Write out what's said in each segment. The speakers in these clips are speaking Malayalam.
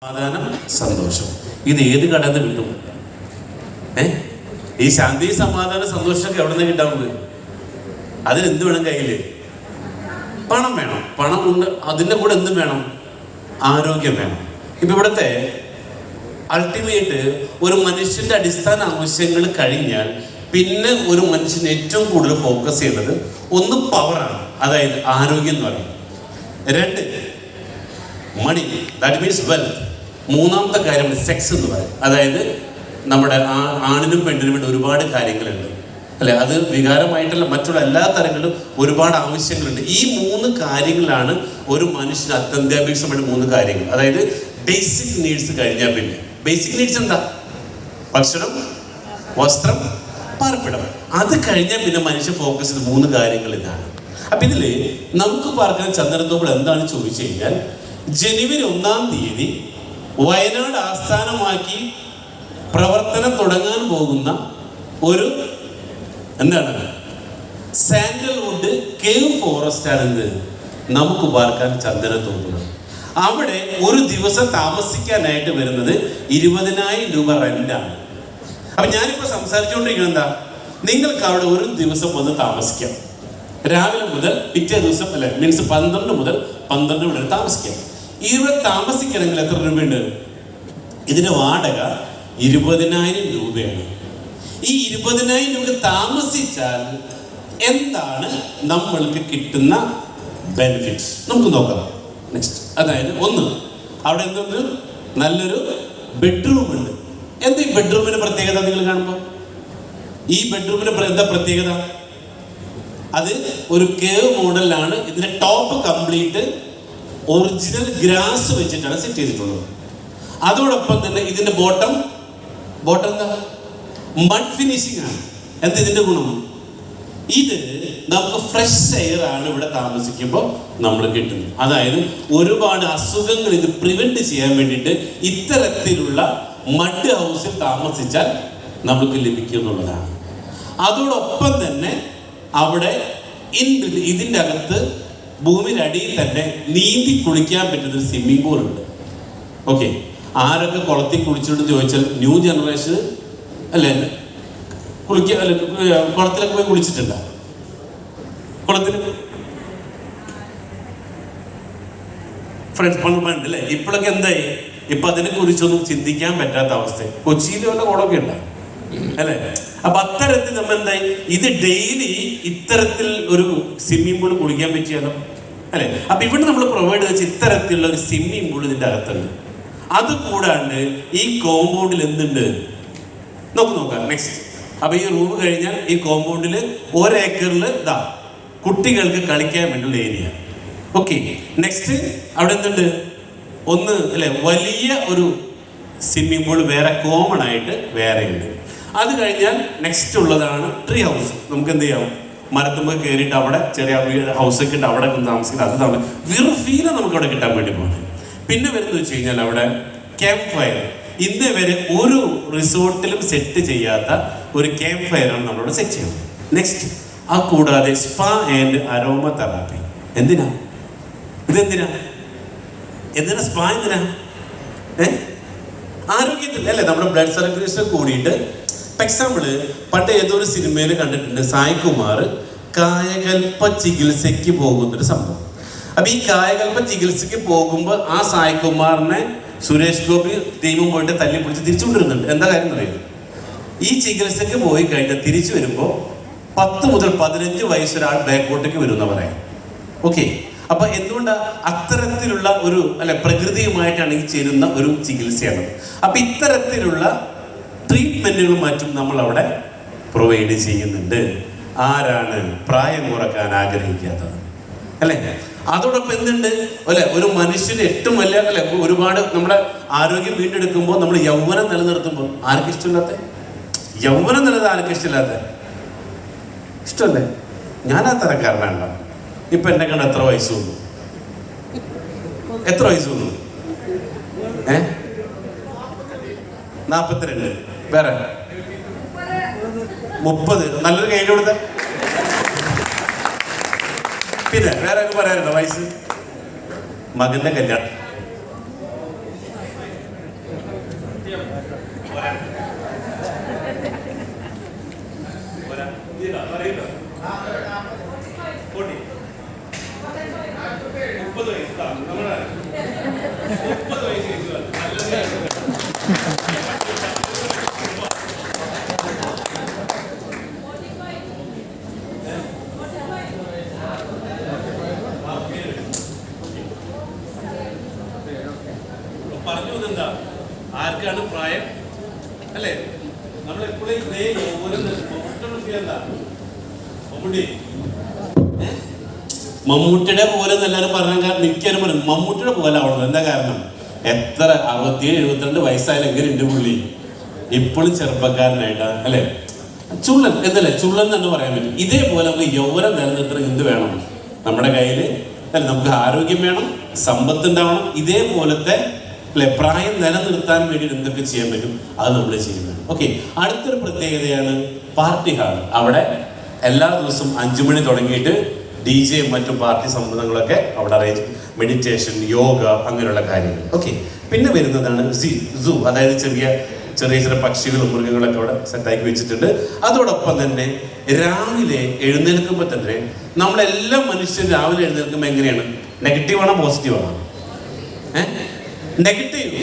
സമാധാനം, സന്തോഷം. ഇത് ഏത് കടന്ന് കിട്ടും? ഈ ശാന്തി, സമാധാനം, സന്തോഷമൊക്കെ എവിടെ നിന്ന് കിട്ടാൻ പോയി? അതിനെന്ത് വേണം? കയ്യില് പണം വേണം. പണം ഉണ്ട്. അതിൻ്റെ കൂടെ എന്തും വേണം? ആരോഗ്യം വേണം. ഇപ്പൊ ഇവിടുത്തെ അൾട്ടിമേറ്റ് ഒരു മനുഷ്യന്റെ അടിസ്ഥാന ആവശ്യങ്ങൾ കഴിഞ്ഞാൽ പിന്നെ ഒരു മനുഷ്യന് ഏറ്റവും കൂടുതൽ ഫോക്കസ് ചെയ്യുന്നത് ഒന്ന് പവറാണ്, അതായത് ആരോഗ്യം എന്ന് പറയും. രണ്ട് മണി, ദാറ്റ് മീൻസ് വെൽത്ത്. മൂന്നാമത്തെ കാര്യം സെക്സ് എന്ന് പറയും. അതായത് നമ്മുടെ ആണിനും പെണ്ണിനും വേണ്ടി ഒരുപാട് കാര്യങ്ങളുണ്ട് അല്ലെ? അത് വികാരമായിട്ടല്ല, മറ്റുള്ള എല്ലാ തരങ്ങളിലും ഒരുപാട് ആവശ്യങ്ങളുണ്ട്. ഈ മൂന്ന് കാര്യങ്ങളാണ് ഒരു മനുഷ്യന് അത്യന്താപേക്ഷിതമായിട്ട് മൂന്ന് കാര്യങ്ങൾ. അതായത് ബേസിക് നീഡ്സ് കഴിഞ്ഞാൽ പിന്നെ ബേസിക് നീഡ്സ് എന്താ? ഭക്ഷണം, വസ്ത്രം, പാർപ്പിടം. അത് കഴിഞ്ഞാൽ പിന്നെ മനുഷ്യൻ ഫോക്കസ് ചെയ്ത് മൂന്ന് കാര്യങ്ങൾ ഇതാണ്. അപ്പൊ ഇതില് നമുക്ക് പാർക്കാൻ ചന്ദനത്തോപ്പിൽ എന്താണ് ചോദിച്ചു കഴിഞ്ഞാൽ, ജനുവരി 1-ാം തീയതി വയനാട് ആസ്ഥാനമാക്കി പ്രവർത്തനം തുടങ്ങാൻ പോകുന്ന ഒരു എന്താണ് സാൻഡൽവുഡ് കേവ് ഫോറസ്റ്റ് ആണ് എന്ത് നമുക്ക് പാർക്കാൻ ചന്ദനത്തോപ്പുകൾ. അവിടെ ഒരു ദിവസം താമസിക്കാനായിട്ട് വരുന്നത് 20,000 രൂപ റെന്റാണ്. അപ്പൊ ഞാനിപ്പോ സംസാരിച്ചുകൊണ്ടിരിക്കുന്നത് എന്താ, നിങ്ങൾക്ക് അവിടെ ഒരു ദിവസം വന്ന് താമസിക്കാം. രാവിലെ മുതൽ പിറ്റേ ദിവസം അല്ലെ, മീൻസ് 12 മുതൽ 12 വരെ താമസിക്കാം. ഇവിടെ താമസിക്കണമെങ്കിൽ എത്ര രൂപയുണ്ട്? ഇതിന്റെ വാടക 20,000 രൂപയാണ്. ഈ 20,000 രൂപ താമസിച്ചാൽ എന്താണ് നമ്മൾക്ക് കിട്ടുന്ന ബെനിഫിറ്റ്സ് നമുക്ക് നോക്കാം. നെക്സ്റ്റ്, അതായത് ഒന്ന്, അവിടെ എന്തൊന്ന് നല്ലൊരു ബെഡ്റൂം ഉണ്ട്. എന്താ ഈ ബെഡ്റൂമിന്റെ പ്രത്യേകത? നിങ്ങൾ കാണുമ്പോൾ ഈ ബെഡ്റൂമിന്റെ എന്താ പ്രത്യേകത? അത് ഒരു കേവ് മോഡലാണ്. ഇതിന്റെ ടോപ്പ് കംപ്ലീറ്റ് ഒറിജിനൽ ഗ്രാസ് വെച്ചിട്ടാണ് സെറ്റ് ചെയ്തിട്ടുള്ളത്. അതോടൊപ്പം തന്നെ ഇതിന്റെ ബോട്ടം എന്താ? മഡ് ഫിനിഷിംഗ് ആണ്. എന്താ ഇതിന്റെ ഗുണം? ഇത് നമുക്ക് ഫ്രഷ് എയർ ആണ് ഇവിടെ താമസിക്കുമ്പോൾ നമ്മൾ കിട്ടുന്നത്. അതായത് ഒരുപാട് അസുഖങ്ങൾ ഇത് പ്രിവെന്റ് ചെയ്യാൻ വേണ്ടിയിട്ട് ഇത്തരത്തിലുള്ള മഡ് ഹൗസിൽ താമസിച്ചാൽ നമുക്ക് ലഭിക്കുന്നുള്ളതാണ്. അതോടൊപ്പം തന്നെ അവിടെ ഇതിൻ്റെ അകത്ത് ഭൂമിയുടെ അടിയിൽ തന്നെ നീന്തി കുളിക്കാൻ പറ്റുന്ന ഒരു സ്വിമ്മിംഗ് പൂൾ ഉണ്ട്. ഓക്കെ, ആരൊക്കെ കുളത്തിൽ കുളിച്ചിട്ട് ചോദിച്ചാൽ ന്യൂ ജനറേഷൻ അല്ലേ കുളത്തിലൊക്കെ പോയി കുളിച്ചിട്ടുണ്ടോ? കുളത്തിൽ ഫ്രണ്ട്സ് പണ്ട് അല്ലേ? ഇപ്പോഴൊക്കെ എന്തായി? ഇപ്പൊ അതിനെ കുറിച്ചൊന്നും ചിന്തിക്കാൻ പറ്റാത്ത അവസ്ഥ. കൊച്ചിയിൽ വല്ല കുളമൊക്കെ ഉണ്ടോ അല്ലെ? അപ്പൊ അത്തരത്തിൽ നമ്മൾ എന്തായി, ഇത് ഡെയിലി ഇത്തരത്തിൽ ഒരു സ്വിമ്മിംഗ് പൂൾ കുളിക്കാൻ പറ്റിയാലോ അല്ലെ? അപ്പൊ ഇവിടെ നമ്മൾ പ്രൊവൈഡ് ചെയ്ത ഇത്തരത്തിലുള്ള ഒരു സ്വിമ്മിംഗ് പൂൾ ഇതിന്റെ അകത്തുണ്ട്. അത് കൂടാണ്ട് ഈ കോമ്പൗണ്ടിൽ എന്തുണ്ട് നോക്കാം. നെക്സ്റ്റ്, അപ്പൊ ഈ റൂം കഴിഞ്ഞാൽ ഈ കോമ്പൗണ്ടിൽ 1 ഏക്കറിൽ ഇതാ കുട്ടികൾക്ക് കളിക്കാൻ വേണ്ടിയുള്ള ഏരിയ. ഓക്കെ, നെക്സ്റ്റ് അവിടെ എന്തുണ്ട്? ഒന്ന് അല്ലെ, വലിയ ഒരു സ്വിമ്മിംഗ് പൂൾ വേറെ കോമൺ ആയിട്ട് വേറെ ഉണ്ട്. അത് കഴിഞ്ഞാൽ നെക്സ്റ്റ് ഉള്ളതാണ് ട്രീ ഹൗസ്. നമുക്ക് എന്ത് ചെയ്യാം? മരത്തുമ്പോൾ കയറിയിട്ട് അവിടെ ചെറിയ ഹൗസൊക്കെ ഉണ്ട്, അവിടെ താമസിക്കുന്നത്. അത് തമ്മിൽ വെറും ഫീല് നമുക്ക് അവിടെ കിട്ടാൻ വേണ്ടി പോകണം. പിന്നെ വരുന്നത് വെച്ച് കഴിഞ്ഞാൽ അവിടെ ക്യാമ്പ് ഫയർ. ഇന്ന് വരെ ഒരു റിസോർട്ടിലും സെറ്റ് ചെയ്യാത്ത ഒരു ക്യാമ്പ് ഫയറാണ് നമ്മളോട് സെറ്റ് ചെയ്യുന്നത്. നെക്സ്റ്റ്, ആ കൂടാതെ സ്പാ ആൻഡ് അരോമ തെറാപ്പി. എന്തിനാ സ്പാ? എന്തിനാ? ആരോഗ്യത്തിൽ അല്ലേ, നമ്മുടെ ബ്ലഡ് സർക്കുലേഷൻ കൂടിയിട്ട്. എക്സാമ്പിള്, പണ്ട് ഏതൊരു സിനിമയിൽ കണ്ടിട്ടുണ്ട്, സായികുമാർ കായകൽപ്പ ചികിത്സയ്ക്ക് പോകുന്നൊരു സംഭവം. അപ്പൊ ഈ കായകൽപ്പ ചികിത്സയ്ക്ക് പോകുമ്പോൾ ആ സായികുമാറിനെ സുരേഷ് ഗോപി ടീമും പോയിട്ട് തല്ലി പിടിച്ച് തിരിച്ചുകൊണ്ടിരുന്നുണ്ട്. എന്താ കാര്യം അറിയുന്നത്? ഈ ചികിത്സയ്ക്ക് പോയി കഴിഞ്ഞാൽ തിരിച്ചു വരുമ്പോൾ 10 മുതൽ 15 വയസ്സൊരാൾ ബാക്കോട്ടേക്ക് വരുമെന്ന് പറയാം. ഓക്കെ, അപ്പൊ എന്തുകൊണ്ടാ അത്തരത്തിലുള്ള ഒരു പ്രകൃതിയുമായിട്ടാണ് ഈ ചേരുന്ന ഒരു ചികിത്സയാണ്. അപ്പൊ ഇത്തരത്തിലുള്ള ട്രീറ്റ്മെന്റുകൾ മറ്റും നമ്മൾ അവിടെ പ്രൊവൈഡ് ചെയ്യുന്നുണ്ട്. ആരാണ് പ്രായം കുറക്കാൻ ആഗ്രഹിക്കാത്തത് അല്ലെ? അതോടൊപ്പം എന്തുണ്ട് അല്ലെ, ഒരു മനുഷ്യന് ഏറ്റവും വലിയ ഒരുപാട് നമ്മുടെ ആരോഗ്യം വീണ്ടെടുക്കുമ്പോൾ നമ്മൾ യൗവനം നിലനിർത്തുമ്പോൾ ആർക്കും ഇഷ്ടമില്ലാത്ത യൗവനം നിലനിർത്താൻ ആർക്കും ഇഷ്ടമല്ലേ? ഞാൻ ആ തരക്കാരനാണല്ലോ. ഇപ്പൊ എന്നെ കണ്ട എത്ര വയസ്സ് വന്നു? 42. വേറെ 30. നല്ലൊരു കയ്യിൽ കൊടുത്ത പിന്നെ വേറെ പറയാനുണ്ടോ വയസ്സ്? മകന്റെ കല്യാണം പറഞ്ഞു എന്താ, ആർക്കാണ് പ്രായം അല്ലേ? നമ്മളെപ്പോഴും ഇതേ എന്താ മമ്മൂട്ടിയുടെ പോലെ എല്ലാവരും പറഞ്ഞാൽ മിക്കവരും പറയും മമ്മൂട്ടിയുടെ പോലെ ആവണം. എന്താ കാരണം? എത്ര 67-72 വയസ്സായാലും എങ്ങനെയുണ്ട് പുള്ളി ഇപ്പോഴും ചെറുപ്പക്കാരനായിട്ടാ അല്ലേ? ചുള്ളൻ എന്നല്ലേ, ചുള്ളൻ തന്നെ പറയാൻ പറ്റും. ഇതേപോലെ നമുക്ക് യൗവനം നിലനിർത്തണം. എന്ത് വേണം? നമ്മുടെ കയ്യിൽ അല്ലെ, നമുക്ക് ആരോഗ്യം വേണം, സമ്പത്ത് ഉണ്ടാവണം. ഇതേപോലത്തെ അല്ലെ പ്രായം നിലനിർത്താൻ വേണ്ടിയിട്ട് എന്തൊക്കെ ചെയ്യാൻ പറ്റും അത് നമ്മൾ ചെയ്യുന്നത്. ഓക്കെ, അടുത്തൊരു പ്രത്യേകതയാണ് പാർട്ടി ഹാൾ. അവിടെ എല്ലാ ദിവസവും 5 മണി തുടങ്ങിയിട്ട് DJ മറ്റും പാർട്ടി സംബന്ധങ്ങളൊക്കെ അവിടെ അറേഞ്ച്, മെഡിറ്റേഷൻ, യോഗ, അങ്ങനെയുള്ള കാര്യങ്ങൾ. ഓക്കെ, പിന്നെ വരുന്നതാണ് സൂ, അതായത് ചെറിയ ചെറിയ പക്ഷികളും മൃഗങ്ങളൊക്കെ അവിടെ സെറ്റാക്കി വെച്ചിട്ടുണ്ട്. അതോടൊപ്പം തന്നെ രാവിലെ എഴുന്നേൽക്കുമ്പോൾ തന്നെ നമ്മളെല്ലാ മനുഷ്യരും രാവിലെ എഴുന്നേൽക്കുമ്പോൾ എങ്ങനെയാണ്? നെഗറ്റീവാണോ പോസിറ്റീവാണോ? Negative,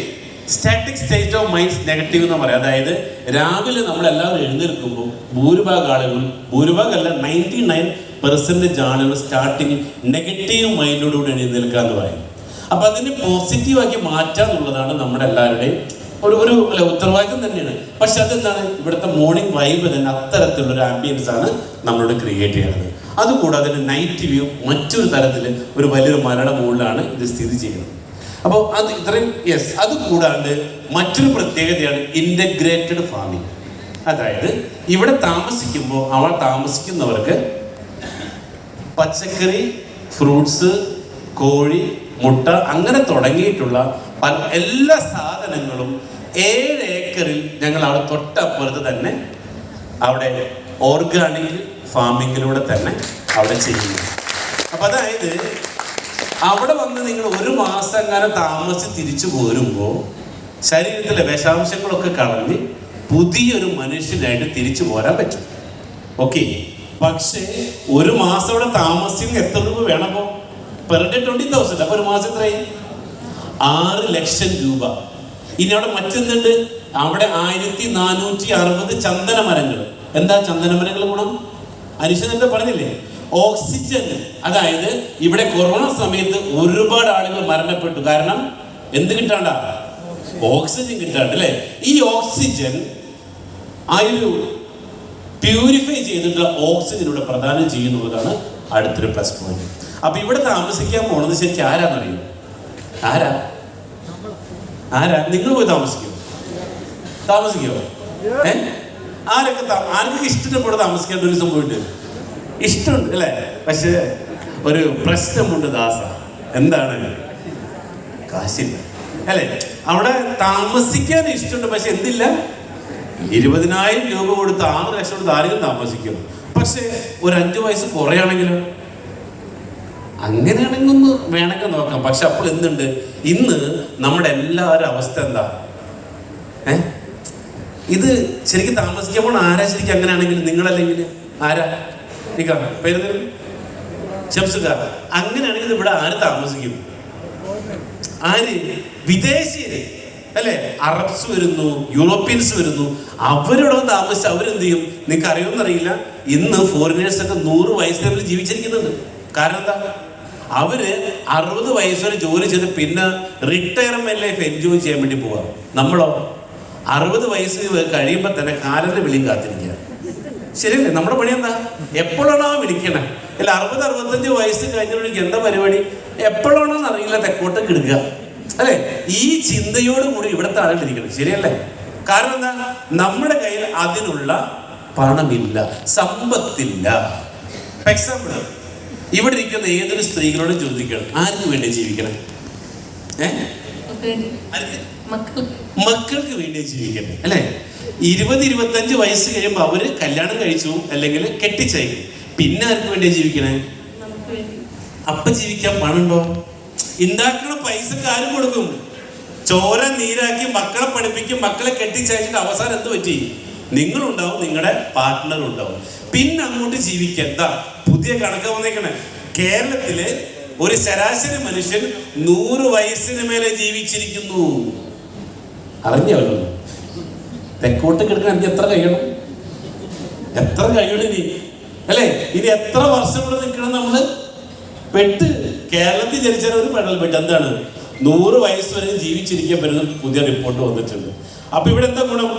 static state of mind negative എന്ന് പറയാം. അതായത് രാവിലെ നമ്മളെല്ലാവരും എഴുന്നേൽക്കുമ്പോൾ ഭൂരിഭാഗം ആളുകൾ, ഭൂരിഭാഗമല്ല 99% ആളുകൾ സ്റ്റാർട്ടിങ് നെഗറ്റീവ് മൈൻഡോടുകൂടി എഴുന്നേൽക്കുക എന്ന് പറയും. അപ്പം അതിനെ പോസിറ്റീവാക്കി മാറ്റുക എന്നുള്ളതാണ് നമ്മുടെ എല്ലാവരുടെയും ഒരു അല്ല ഉത്തരവാദിത്വം തന്നെയാണ്. പക്ഷെ അതെന്താണ്, ഇവിടുത്തെ മോർണിംഗ് വൈബ് തന്നെ അത്തരത്തിലുള്ളൊരു ആംബിയൻസ് ആണ് നമ്മളോട് ക്രിയേറ്റ് ചെയ്യുന്നത്. അതുകൂടാതെ നൈറ്റ് വ്യൂ മറ്റൊരു തരത്തിൽ ഒരു വലിയൊരു മലയുടെ മുകളിലാണ് ഇത് സ്ഥിതി ചെയ്യുന്നത്. അപ്പോൾ അത് ഇത്രയും യെസ്. അതുകൂടാണ്ട് മറ്റൊരു പ്രത്യേകതയാണ് ഇൻ്റഗ്രേറ്റഡ് ഫാമിംഗ്. അതായത് ഇവിടെ താമസിക്കുമ്പോൾ അവിടെ താമസിക്കുന്നവർക്ക് പച്ചക്കറി, ഫ്രൂട്ട്സ്, കോഴി, മുട്ട അങ്ങനെ തുടങ്ങിയിട്ടുള്ള എല്ലാ സാധനങ്ങളും 7 ഏക്കറിൽ ഞങ്ങൾ അവിടെ തൊട്ടപ്പുറത്ത് തന്നെ അവിടെ ഓർഗാനിക് ഫാമിങ്ങിലൂടെ തന്നെ അവിടെ ചെയ്യുന്നു. അപ്പം അതായത് അവിടെ വന്ന് നിങ്ങൾ 1 മാസം അങ്ങനെ താമസിച്ച് തിരിച്ചു പോരുമ്പോൾ ശരീരത്തിലെ വിഷാംശങ്ങളൊക്കെ കളഞ്ഞ് പുതിയൊരു മനുഷ്യനായിട്ട് തിരിച്ചു പോരാൻ പറ്റും. ഓക്കെ, പക്ഷേ 1 മാസം അവിടെ താമസിക്കുന്ന എത്ര രൂപ വേണമോ? Per day 20,000. അപ്പോൾ 1 മാസം എത്രയായി? 6 ലക്ഷം രൂപ. ഇനി അവിടെ മറ്റെന്തുണ്ട്? അവിടെ 1460 ചന്ദന മരങ്ങൾ. എന്താ ചന്ദന മരങ്ങൾ ഗുണം? അനിശ്ചിത എന്താ പറഞ്ഞില്ലേ? ഓക്സിജൻ. അതായത് ഇവിടെ കൊറോണ സമയത്ത് ഒരുപാട് ആളുകൾ മരണപ്പെട്ടു. കാരണം എന്ത് കിട്ടാണ്ട? ഓക്സിജൻ കിട്ടാണ്ട് അല്ലേ? ഈ ഓക്സിജൻ ആ ഒരു പ്യൂരിഫൈ ചെയ്തിട്ടുള്ള ഓക്സിജൻ ഇവിടെ പ്രദാനം ചെയ്യുന്നതാണ് അടുത്തൊരു പ്ലസ് പോയിന്റ്. അപ്പൊ ഇവിടെ താമസിക്കാൻ പോണത് ശരിക്കും ആരാന്നറിയോ? ആരാ? നിങ്ങൾ പോയി താമസിക്കോ? ആരൊക്കെ ഇഷ്ടപ്പെടെ താമസിക്കേണ്ട ഒരു സംഭവമുണ്ട്? ഇഷ്ടമുണ്ട് അല്ലേ? പക്ഷെ ഒരു പ്രശ്നമുണ്ട് ദാസ. എന്താണ്? കാശില്ല അല്ലേ? അവിടെ താമസിക്കാൻ ഇഷ്ടമുണ്ട്, പക്ഷെ എന്തില്ല? 20,000 രൂപ കൊടുത്ത് 6 ലക്ഷം കൊടുത്ത് ആരെങ്കിലും താമസിക്കും. പക്ഷെ ഒരു 5 വയസ്സ് കുറയാണെങ്കിലോ? അങ്ങനെയാണെങ്കിൽ ഒന്ന് വേണമെങ്കിൽ നോക്കാം. പക്ഷെ അപ്പോൾ എന്തുണ്ട്? ഇന്ന് നമ്മുടെ എല്ലാവരും അവസ്ഥ എന്താ? ഇത് ശരിക്കും താമസിക്കുമ്പോൾ ആരാ ശരിക്കും? അങ്ങനെയാണെങ്കിൽ നിങ്ങളല്ലെങ്കിൽ ആരാ? പേര് ഷംസുകാർ. അങ്ങനെയാണെങ്കിൽ ഇവിടെ ആര് താമസിക്കും? ആര്? വിദേശീയര് അല്ലെ? അറബ്സ് വരുന്നു, യൂറോപ്യൻസ് വരുന്നു. അവരോട് താമസിച്ച് അവരെന്ത് ചെയ്യും? നിങ്ങൾക്ക് അറിയുമെന്നറിയില്ല, ഇന്ന് ഫോറിനേഴ്സ് ഒക്കെ 100 വയസ്സിൽ ജീവിച്ചിരിക്കുന്നുണ്ട്. കാരണം എന്താ? അവര് 60 വയസ്സ് വരെ ജോലി ചെയ്ത് പിന്നെ റിട്ടയർമെന്റ് ലൈഫ് എൻജോയ് ചെയ്യാൻ വേണ്ടി പോവാ. നമ്മളോ 60 വയസ്സ് കഴിയുമ്പോൾ തന്നെ കാലന്റെ വിളിയും കാത്തിരിക്കുക. ശരിയല്ലേ? നമ്മുടെ പണി എന്താ? എപ്പോഴാണോ വിളിക്കണേ? അല്ല 60-65 വയസ്സ് കഴിഞ്ഞിട്ടുണ്ടെങ്കിൽ എന്താ പരിപാടി? എപ്പോഴാണോന്ന് അറിയില്ല, തെക്കോട്ട് കിടക്കുക അല്ലെ? ഈ ചിന്തയോട് കൂടി ഇവിടുത്തെ ആളുകൾ ഇരിക്കണം. ശരിയല്ലേ? കാരണം എന്താ? നമ്മുടെ കയ്യിൽ അതിനുള്ള പണമില്ല, സമ്പത്തില്ല. എക്സാമ്പിൾ, ഇവിടെ ഇരിക്കുന്ന ഏതൊരു സ്ത്രീകളോടും ചോദിക്കണം, ആർക്ക് വേണ്ടി ജീവിക്കണം? മക്കൾക്ക് വേണ്ടി ജീവിക്കണം അല്ലെ? 20-25 വയസ്സ് കഴിയുമ്പോൾ അവര് കല്യാണം കഴിച്ചു അല്ലെങ്കിൽ കെട്ടിച്ചയക്കും. പിന്നെ ആർക്ക് വേണ്ടി ജീവിക്കണേ? അപ്പൊ ജീവിക്കാൻ പണുണ്ടോ? ഉണ്ടാക്കണ പൈസക്ക് ആരും കൊടുക്കും? ചോര നീരാക്കി മക്കളെ പഠിപ്പിക്കും, മക്കളെ കെട്ടിച്ചയച്ചിട്ട് അവസാനം എന്ത് പറ്റി? നിങ്ങളുണ്ടാവും, നിങ്ങളുടെ പാർട്ട്ണർ ഉണ്ടാവും. പിന്നെ അങ്ങോട്ട് ജീവിക്കാൻ എന്താ പുതിയ കണക്ക് വന്നേക്കണേ. കേരളത്തില് ഒരു ശരാശരി മനുഷ്യൻ 100 വയസ്സിന് മേലെ ജീവിച്ചിരിക്കുന്നു. അറിഞ്ഞോ? തെക്കോട്ട് കിടക്കാൻ എനിക്ക് എത്ര കഴിയണം? എത്ര കഴിയണം ഇനി അല്ലേ? ഇനി എത്ര വർഷം കൂടെ നിൽക്കണം നമ്മള്? പെട്ട് കേരളത്തിൽ ജനിച്ചാൽ ഒരു പെടൽ പെട്ട് എന്താണ് 100 വയസ്സ് വരെ ജീവിച്ചിരിക്കാൻ പറ്റുന്ന പുതിയ റിപ്പോർട്ട് വന്നിട്ടുണ്ട്. അപ്പൊ ഇവിടെ എന്താ ഗുണം?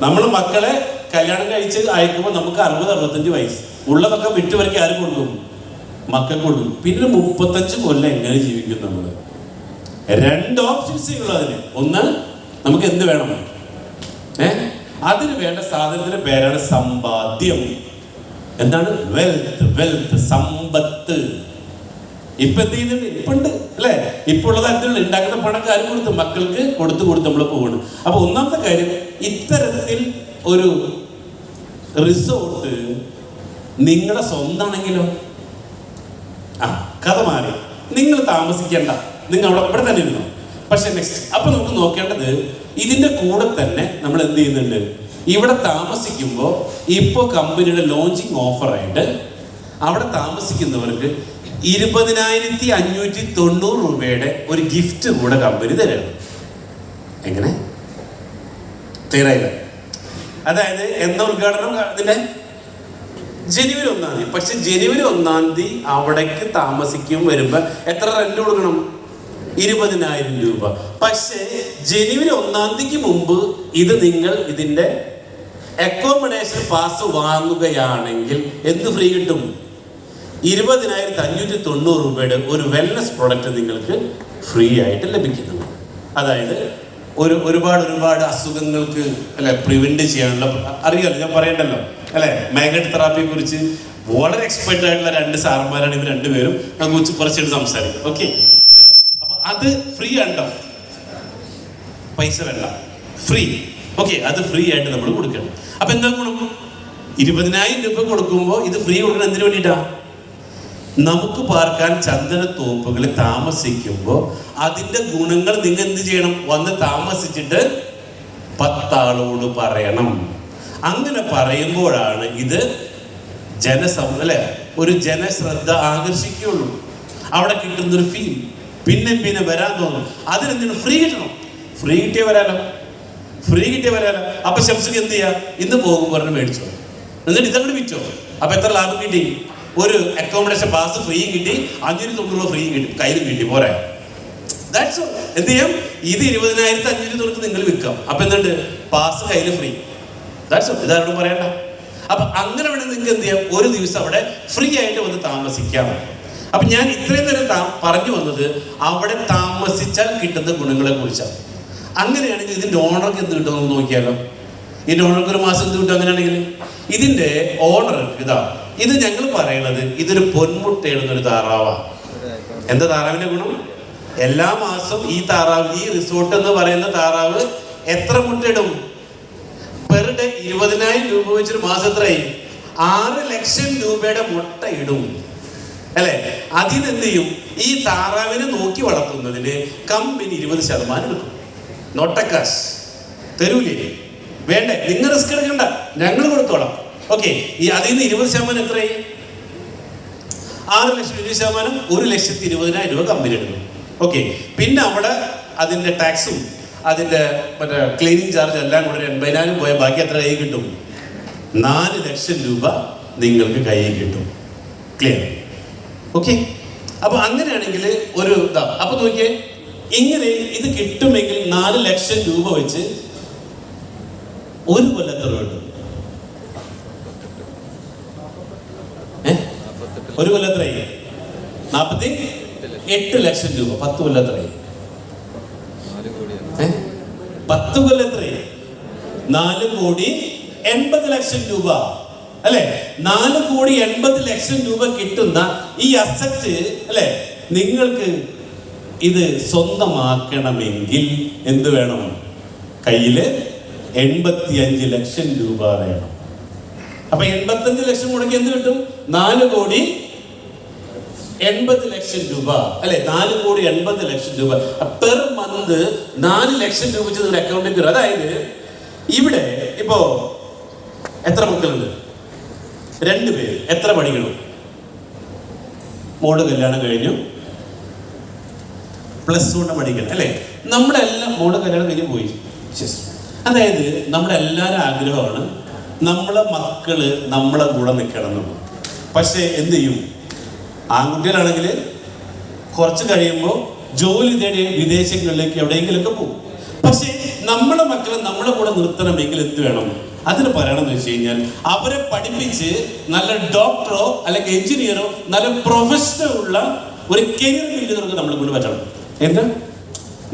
നമ്മൾ മക്കളെ കല്യാണം കഴിച്ച് അയക്കുമ്പോൾ നമുക്ക് 60-65 വയസ്സ് ഉള്ളതൊക്കെ വിട്ടുവരയ്ക്ക് ആര് കൊടുക്കും? മക്കൾക്ക് കൊടുക്കും. പിന്നെ 35 കൊല്ലം എങ്ങനെ ജീവിക്കും നമ്മള്? 2 ഓപ്ഷൻസേ ഉള്ളൂ അതിന്. ഒന്ന്, നമുക്ക് എന്ത് വേണം? അതിന് വേണ്ട സാധനത്തിന്റെ പേരാണ് സമ്പാദ്യം. എന്താണ്? വെൽത്ത്, സമ്പത്ത്. ഇപ്പൊ എന്ത് ചെയ്യുന്നുണ്ട്? ഇപ്പൊ ഉണ്ട് അല്ലെ? ഇപ്പൊ ഉള്ളത് അതിനുള്ള ഉണ്ടാക്കുന്ന പണക്കാർ കൊടുത്ത് മക്കൾക്ക് കൊടുത്ത് നമ്മൾ പോകണം. അപ്പൊ ഒന്നാമത്തെ കാര്യം, ഇത്തരത്തിൽ ഒരു റിസോർട്ട് നിങ്ങളുടെ സ്വന്തമാണെങ്കിലോ കഥ മാറി. നിങ്ങൾ താമസിക്കേണ്ട, നിങ്ങൾ അവിടെ ഇവിടെ തന്നെ ഇരുന്നോ. പക്ഷെ നെക്സ്റ്റ് അപ്പൊ നമുക്ക് നോക്കേണ്ടത് ഇതിന്റെ കൂടെ തന്നെ നമ്മൾ എന്ത് ചെയ്യുന്നുണ്ട്? ഇവിടെ താമസിക്കുമ്പോൾ ഇപ്പോൾ കമ്പനിയുടെ ലോഞ്ചിങ് ഓഫറായിട്ട് അവിടെ താമസിക്കുന്നവർക്ക് 20,590 രൂപയുടെ ഒരു ഗിഫ്റ്റ് കൂടെ കമ്പനി തരണം. എങ്ങനെ? ക്ലിയറായില്ല? അതായത് എന്നാ ഉദ്ഘാടനം? ഇതിന്റെ ജനുവരി 1-ാം തീയതി. പക്ഷെ ജനുവരി 1-ാം തീയതി അവിടേക്ക് താമസിക്കും വരുമ്പോ എത്ര റെന്റ് കൊടുക്കണം? 20,000 രൂപ. പക്ഷേ ജനുവരി 1-ാം തീയതിക്ക് മുമ്പ് ഇത് നിങ്ങൾ ഇതിന്റെ അക്കോമഡേഷൻ പാസ് വാങ്ങുകയാണെങ്കിൽ എന്ത് ഫ്രീ കിട്ടും? 20,590 രൂപയുടെ ഒരു വെൽനസ് പ്രോഡക്റ്റ് നിങ്ങൾക്ക് ഫ്രീ ആയിട്ട് ലഭിക്കുന്നു. അതായത് ഒരുപാട് അസുഖങ്ങൾക്ക് അല്ലെ പ്രിവെന്റ് ചെയ്യാനുള്ള, അറിയാലോ, ഞാൻ പറയണ്ടല്ലോ അല്ലെ, മാഗ്നറ്റിക് തെറാപ്പിയെ കുറിച്ച് വളരെ എക്സ്പെർട്ട് ആയിട്ടുള്ള 2 സാറന്മാരാണ് ഇവർ രണ്ടുപേരും. നമുക്ക് കുറച്ചുകൂടി സംസാരിക്കും. ഓക്കെ, അപ്പൊ അത് ഫ്രീ ഉണ്ടോ? പൈസ വേണ്ട, ഫ്രീ. ഓക്കെ, അത് ഫ്രീ ആയിട്ട് നമ്മൾ കൊടുക്കണം. അപ്പൊ എന്താ ഗുണം? 20,000 രൂപ കൊടുക്കുമ്പോൾ ഇത് ഫ്രീ കൊടുക്കണം. എന്തിനു വേണ്ടിയിട്ടാ? നമുക്ക് പാർക്കാൻ ചന്ദനത്തോപ്പുകളിൽ താമസിക്കുമ്പോൾ അതിന്റെ ഗുണങ്ങൾ നിങ്ങൾ എന്ത് ചെയ്യണം? വന്ന് താമസിച്ചിട്ട് 10 ആളോട് പറയണം. അങ്ങനെ പറയുമ്പോഴാണ് ഇത് അല്ലെ ഒരു ജനശ്രദ്ധ ആകർഷിക്കുള്ളൂ. അവിടെ കിട്ടുന്നൊരു ഫീൽ പിന്നെ വരാൻ തോന്നും. അതിനെന്തിനും ഫ്രീ കിട്ടണം. ഫ്രീ കിട്ടിയ വരാലോ. അപ്പൊ ശംസുക്ക് എന്ത് ചെയ്യാ? ഇന്ന് പോകും പറഞ്ഞ് മേടിച്ചോ, എന്നിട്ട് ഇതങ്ങോട്ട് വിറ്റോ. അപ്പൊ എത്ര ലാഭം കിട്ടി? ഒരു അക്കോമഡേഷൻ പാസ് ഫ്രീയും കിട്ടി, 590 രൂപ ഫ്രീയും കിട്ടി, കയ്യിലും കിട്ടി. പോരാ? That's all. എന്ത് ചെയ്യാം? ഇത് 20,590 നിങ്ങൾ വിൽക്കാം. അപ്പൊ എന്തുണ്ട്? പാസ് കയ്യിൽ ഫ്രീ. That's all. ഇതാരോടും പറയണ്ട. അപ്പൊ അങ്ങനെ വേണമെങ്കിൽ നിങ്ങൾക്ക് എന്ത് ചെയ്യാം? ഒരു ദിവസം അവിടെ ഫ്രീ ആയിട്ട് വന്ന് താമസിക്കാം. അപ്പൊ ഞാൻ ഇത്രയും നേരം പറഞ്ഞു വന്നത് അവിടെ താമസിച്ചാൽ കിട്ടുന്ന ഗുണങ്ങളെ കുറിച്ചാണ്. അങ്ങനെയാണെങ്കിൽ ഇതിന്റെ ഓണർക്ക് എന്ത് കിട്ടുമെന്ന് നോക്കിയാലോ. ഇതിന്റെ ഓണർക്ക് ഒരു മാസം എന്ത് കിട്ടും? അങ്ങനെയാണെങ്കിൽ ഇതിന്റെ ഓണർ ഇത് ഞങ്ങൾ പറയണത് ഇതൊരു പൊന്മുട്ടയിടുന്നൊരു താറാവാണ്. എന്താ താറാവിന്റെ ഗുണം? എല്ലാ മാസവും ഈ താറാവ്, ഈ റിസോർട്ട് എന്ന് പറയുന്ന താറാവ് എത്ര മുട്ടയിടും? പെർ ഡേ 20,000 രൂപ വെച്ചൊരു മാസം എത്രയായി? 6 ലക്ഷം രൂപയുടെ മുട്ട ഇടും അല്ലെ? അതിനെന്ത് ചെയ്യും? ഈ താറാവിനെ നോക്കി വളർത്തുന്നതിന് കമ്പനി 20% എടുക്കും. നോട്ടക്കാശ് തരൂലേ? വേണ്ടേ? നിങ്ങൾ റിസ്ക് എടുക്കണ്ട, ഞങ്ങൾ കൊടുത്തോളാം. ഓക്കെ, ഈ അതിൽ നിന്ന് 20% എത്രയായി? 6 ലക്ഷം 20%, 1,20,000 രൂപ കമ്പനി എടുക്കും. ഓക്കെ, പിന്നെ അവിടെ അതിന്റെ ടാക്സും അതിന്റെ മറ്റേ ക്ലീനിങ് ചാർജ് എല്ലാം കൂടെ 80,000 പോയാൽ ബാക്കി എത്ര കൈ കിട്ടും? 4 ലക്ഷം രൂപ നിങ്ങൾക്ക് കയ്യിൽ കിട്ടും. ക്ലിയർ? ഓക്കെ, അപ്പൊ അങ്ങനെയാണെങ്കിൽ ഒരു അപ്പൊ നോക്കിയേ, ഇങ്ങനെ ഇത് കിട്ടുമെങ്കിൽ 4 ലക്ഷം രൂപ വെച്ച് ഒരു കൊല്ലം എത്ര കിട്ടും? ഒരു കൊല്ലം എത്രയായി? 48 ലക്ഷം രൂപ. 10 കൊല്ലം എത്രയായി? 10 കൊല്ലം എത്രയായി? 4,80,00,000 രൂപ അല്ലെ? 4,80,00,000 രൂപ കിട്ടുന്ന ഈ അസറ്റ് അല്ലെ, നിങ്ങൾക്ക് ഇത് സ്വന്തമാക്കണമെങ്കിൽ എന്ത് വേണം? കയ്യില് 85 ലക്ഷം രൂപ വേണം. അപ്പൊ 85 ലക്ഷം മുടക്കി എന്ത് കിട്ടും? 4,80,00,000 രൂപ അല്ലെ? 4,80,00,000 രൂപ പെർ മന്ത് മുമ്പ് 4 ലക്ഷം രൂപ വെച്ച് ഒരു അക്കൗണ്ടിൽ കയറും. അതായത് ഇവിടെ ഇപ്പോ എത്ര മക്കളുണ്ട്? 2 പേര്. എത്ര പഠിക്കണം? മോള് കല്യാണം കഴിഞ്ഞു, +1 പഠിക്കണം അല്ലേ? നമ്മളെല്ലാം മോള് കല്യാണം കഴിഞ്ഞ് പോയി. അതായത് നമ്മുടെ എല്ലാവരും ആഗ്രഹമാണ് നമ്മളെ മക്കള് നമ്മളെ കൂടെ നിൽക്കണം എന്നുള്ളത്. പക്ഷേ എന്ത് ചെയ്യും? ആൺകുട്ടികളാണെങ്കിൽ കുറച്ച് കഴിയുമ്പോൾ ജോലി തേടി വിദേശങ്ങളിലേക്ക് എവിടെയെങ്കിലുമൊക്കെ പോകും. പക്ഷേ നമ്മളെ മക്കളെ നമ്മളെ കൂടെ നിർത്തണമെങ്കിൽ എന്ത് വേണം? അതിന് പറയണമെന്ന് വെച്ച് കഴിഞ്ഞാൽ അവരെ പഠിപ്പിച്ച് നല്ല ഡോക്ടറോ അല്ലെങ്കിൽ എഞ്ചിനീയറോ നല്ല പ്രൊഫഷണൽ ഉള്ള ഒരു കരിയർ ബിൽഡ് നമ്മളെ കൊണ്ട് പറ്റണം. എന്താ?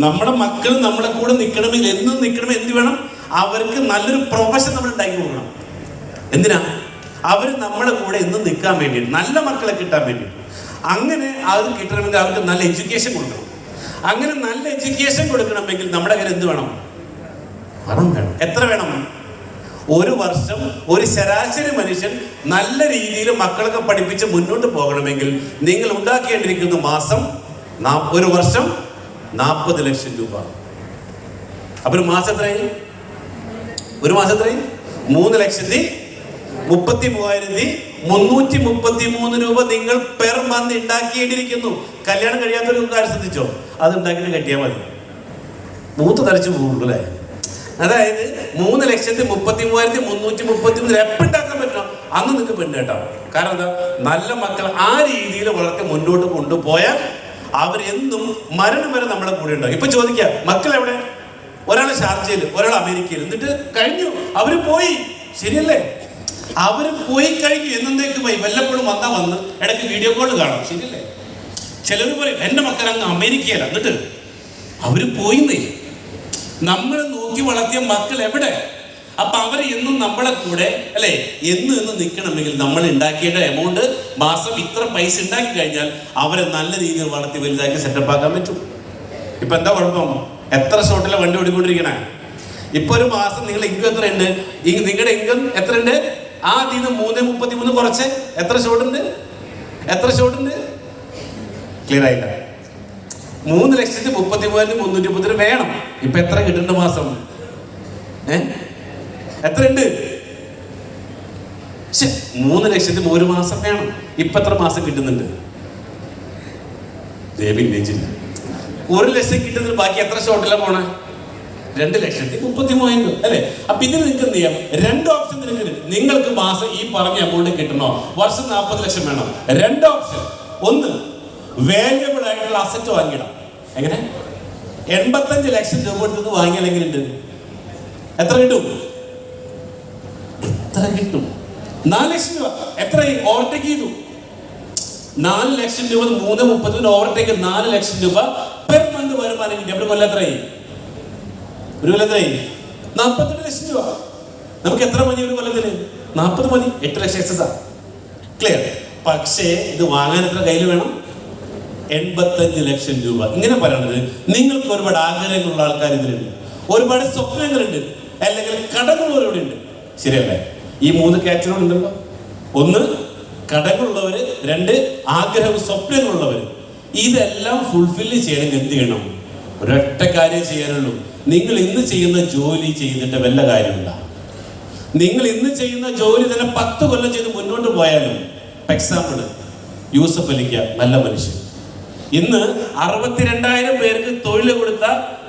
നമ്മുടെ മക്കൾ നമ്മളെ കൂടെ നിൽക്കണമെങ്കിൽ എന്നും നിൽക്കണമെങ്കിൽ എന്ത് വേണം? അവർക്ക് നല്ലൊരു പ്രൊഫഷൻ നമ്മൾ ഉണ്ടാക്കി കൊടുക്കണം. എന്തിനാ? അവർ നമ്മളെ കൂടെ എന്നും നിൽക്കാൻ വേണ്ടിയിട്ട്, നല്ല മക്കളെ കിട്ടാൻ വേണ്ടിയിട്ട്. അങ്ങനെ അത് കിട്ടണമെങ്കിൽ അവർക്ക് നല്ല എഡ്യൂക്കേഷൻ കൊടുക്കണം. അങ്ങനെ നല്ല എഡ്യൂക്കേഷൻ കൊടുക്കണമെങ്കിൽ നമ്മുടെ കയ്യിൽ എന്ത് വേണം? പണം വേണം. എത്ര വേണം? ഒരു വർഷം ഒരു ശരാശരി മനുഷ്യൻ നല്ല രീതിയിൽ മക്കളൊക്കെ പഠിപ്പിച്ച് മുന്നോട്ട് പോകണമെങ്കിൽ നിങ്ങൾ ഉണ്ടാക്കേണ്ടിയിരിക്കുന്ന മാസം ഒരു വർഷം 40 ലക്ഷം രൂപ. അപ്പൊ ഒരു മാസം എത്രയായി? 3,33,333 രൂപ നിങ്ങൾ പെർ മന്ത് ഉണ്ടാക്കിയേണ്ടിയിരിക്കുന്നു. കല്യാണം കഴിയാത്തൊരു കാര്യം ശ്രദ്ധിച്ചോ? അത് ഉണ്ടാക്കിയിട്ട് കെട്ടിയാൽ മതി. മൂത്ത് തരച്ചു പോകുള്ളൂ അല്ലേ? അതായത് 3,33,333 എപ്പോൾ ഉണ്ടാക്കാൻ പറ്റണം അന്ന് നിങ്ങൾക്ക് പെണ്ണ് കേട്ടോ. കാരണം എന്താ? നല്ല മക്കൾ ആ രീതിയിൽ വളർത്തി മുന്നോട്ട് കൊണ്ടുപോയാൽ അവരെന്നും മരണം വരെ നമ്മുടെ കൂടെ ഉണ്ടാവും. ഇപ്പൊ ചോദിക്കുക, മക്കൾ എവിടെ? ഒരാൾ ഷാർജയിൽ, ഒരാൾ അമേരിക്കയിൽ. എന്നിട്ട് കഴിഞ്ഞു, അവര് പോയി. ശരിയല്ലേ? അവര് പോയി കഴിഞ്ഞു. എന്നേക്ക് പോയി. വല്ലപ്പോഴും വന്ന് ഇടയ്ക്ക് വീഡിയോ കോൾ കാണാം. ശരിയല്ലേ? ചിലർ പറയും എന്റെ മക്കൾ അങ്ങ് അമേരിക്കയില. എന്നിട്ട് അവര് പോയിന്നേ. നമ്മൾ നോക്കി വളർത്തിയ മക്കൾ എവിടെ? അപ്പൊ അവർ എന്നും നമ്മളെ കൂടെ അല്ലെ എന്ന് നിൽക്കണമെങ്കിൽ നമ്മൾ ഉണ്ടാക്കിയ എമൗണ്ട് മാസം ഇത്ര പൈസ ഉണ്ടാക്കി കഴിഞ്ഞാൽ അവരെ നല്ല രീതിയിൽ വളർത്തി വലുതാക്കി സെറ്റപ്പ് ആക്കാൻ പറ്റും. ഇപ്പൊ എന്താ കുഴപ്പം? എത്ര ഷോട്ടിലെ വണ്ടി ഓടിക്കൊണ്ടിരിക്കണേ? ഇപ്പൊ ഒരു മാസം നിങ്ങൾ ഇൻകം എത്ര ഉണ്ട്? നിങ്ങളുടെ ഇൻകം എത്ര ഉണ്ട്? ആ അതിന് 3,33 കുറച്ച് എത്ര ഷോട്ടുണ്ട്? ക്ലിയർ ആയില്ല. 3,33,330 വേണം. ഇപ്പൊ എത്ര കിട്ടുന്നുണ്ട് മാസം? എത്ര ഉണ്ട്? 3 ലക്ഷത്തിന് ഒരു മാസം വേണം. ഇപ്പൊ എത്ര മാസം കിട്ടുന്നുണ്ട്? 1 ലക്ഷം കിട്ടുന്നതിന് ബാക്കി എത്ര ഷോട്ടിലാണ് പോണേ? 2,33,000 അല്ലെ? അപ്പൊ ഇതിന് നിങ്ങൾക്ക് എന്ത് ചെയ്യാം? 2 ഓപ്ഷൻ നിങ്ങൾക്ക് മാസം ഈ പറഞ്ഞ എമൗണ്ട് കിട്ടണോ? വർഷം 40 ലക്ഷം വേണം. 2 ഓപ്ഷൻ. ഒന്ന്, വാല്യബിൾ ആയിട്ടുള്ള അസറ്റ് വാങ്ങിയിടാം. എങ്ങനെ? 85 ലക്ഷം രൂപ എടുത്ത് വാങ്ങിയാൽ എങ്ങനെയുണ്ട്? എത്ര കിട്ടും? 4 ലക്ഷം രൂപ. എത്രയായി? ഓവർടേക്ക് ചെയ്തു. 4 ലക്ഷം രൂപ 3,30 ഓവർടേക്ക് 4 ലക്ഷം രൂപ പെർ മന്ത് വരുമാനം കിട്ടി. നമ്മുടെ കൊല്ലം എത്രയായി? ഒരു കൊല്ലം എത്രയായി? 48 ലക്ഷം രൂപ. നമുക്ക് എത്ര മതി ഒരു കൊല്ലത്തിന്? 40 മതി. 8 ലക്ഷം എക്സസാ. ക്ലിയർ? പക്ഷേ ഇത് വാങ്ങാൻ എത്ര കയ്യിൽ വേണം? 85 ലക്ഷം രൂപ. ഇങ്ങനെ പറയുന്നത് നിങ്ങൾക്ക് ഒരുപാട് ആഗ്രഹങ്ങളുള്ള ആൾക്കാർ ഇതിലുണ്ട്, ഒരുപാട് സ്വപ്നങ്ങളുണ്ട്, അല്ലെങ്കിൽ കടങ്ങളുള്ളവരുടെ ഉണ്ട്. ശരിയല്ലേ? ഈ 3 കാറ്റഗറി ഉണ്ടല്ലോ. 1 കടങ്ങളുള്ളവര്, 2 ആഗ്രഹവും സ്വപ്നങ്ങളുള്ളവര്. ഇതെല്ലാം ഫുൾഫില്ല് ചെയ്യണമെങ്കിൽ എന്ത് ചെയ്യണം? ഒരൊറ്റ കാര്യം ചെയ്യാനുള്ളൂ. നിങ്ങൾ ഇന്ന് ചെയ്യുന്ന ജോലി ചെയ്തിട്ട് വല്ല കാര്യമില്ല. നിങ്ങൾ ഇന്ന് ചെയ്യുന്ന ജോലി തന്നെ 10 കൊല്ലം ചെയ്ത് മുന്നോട്ട് പോയാലും, എക്സാമ്പിൾ യൂസഫ് അലിക്ക, നല്ല മനുഷ്യൻ, ഇന്ന് 62,000 പേർക്ക് തൊഴിൽ കൊടുത്ത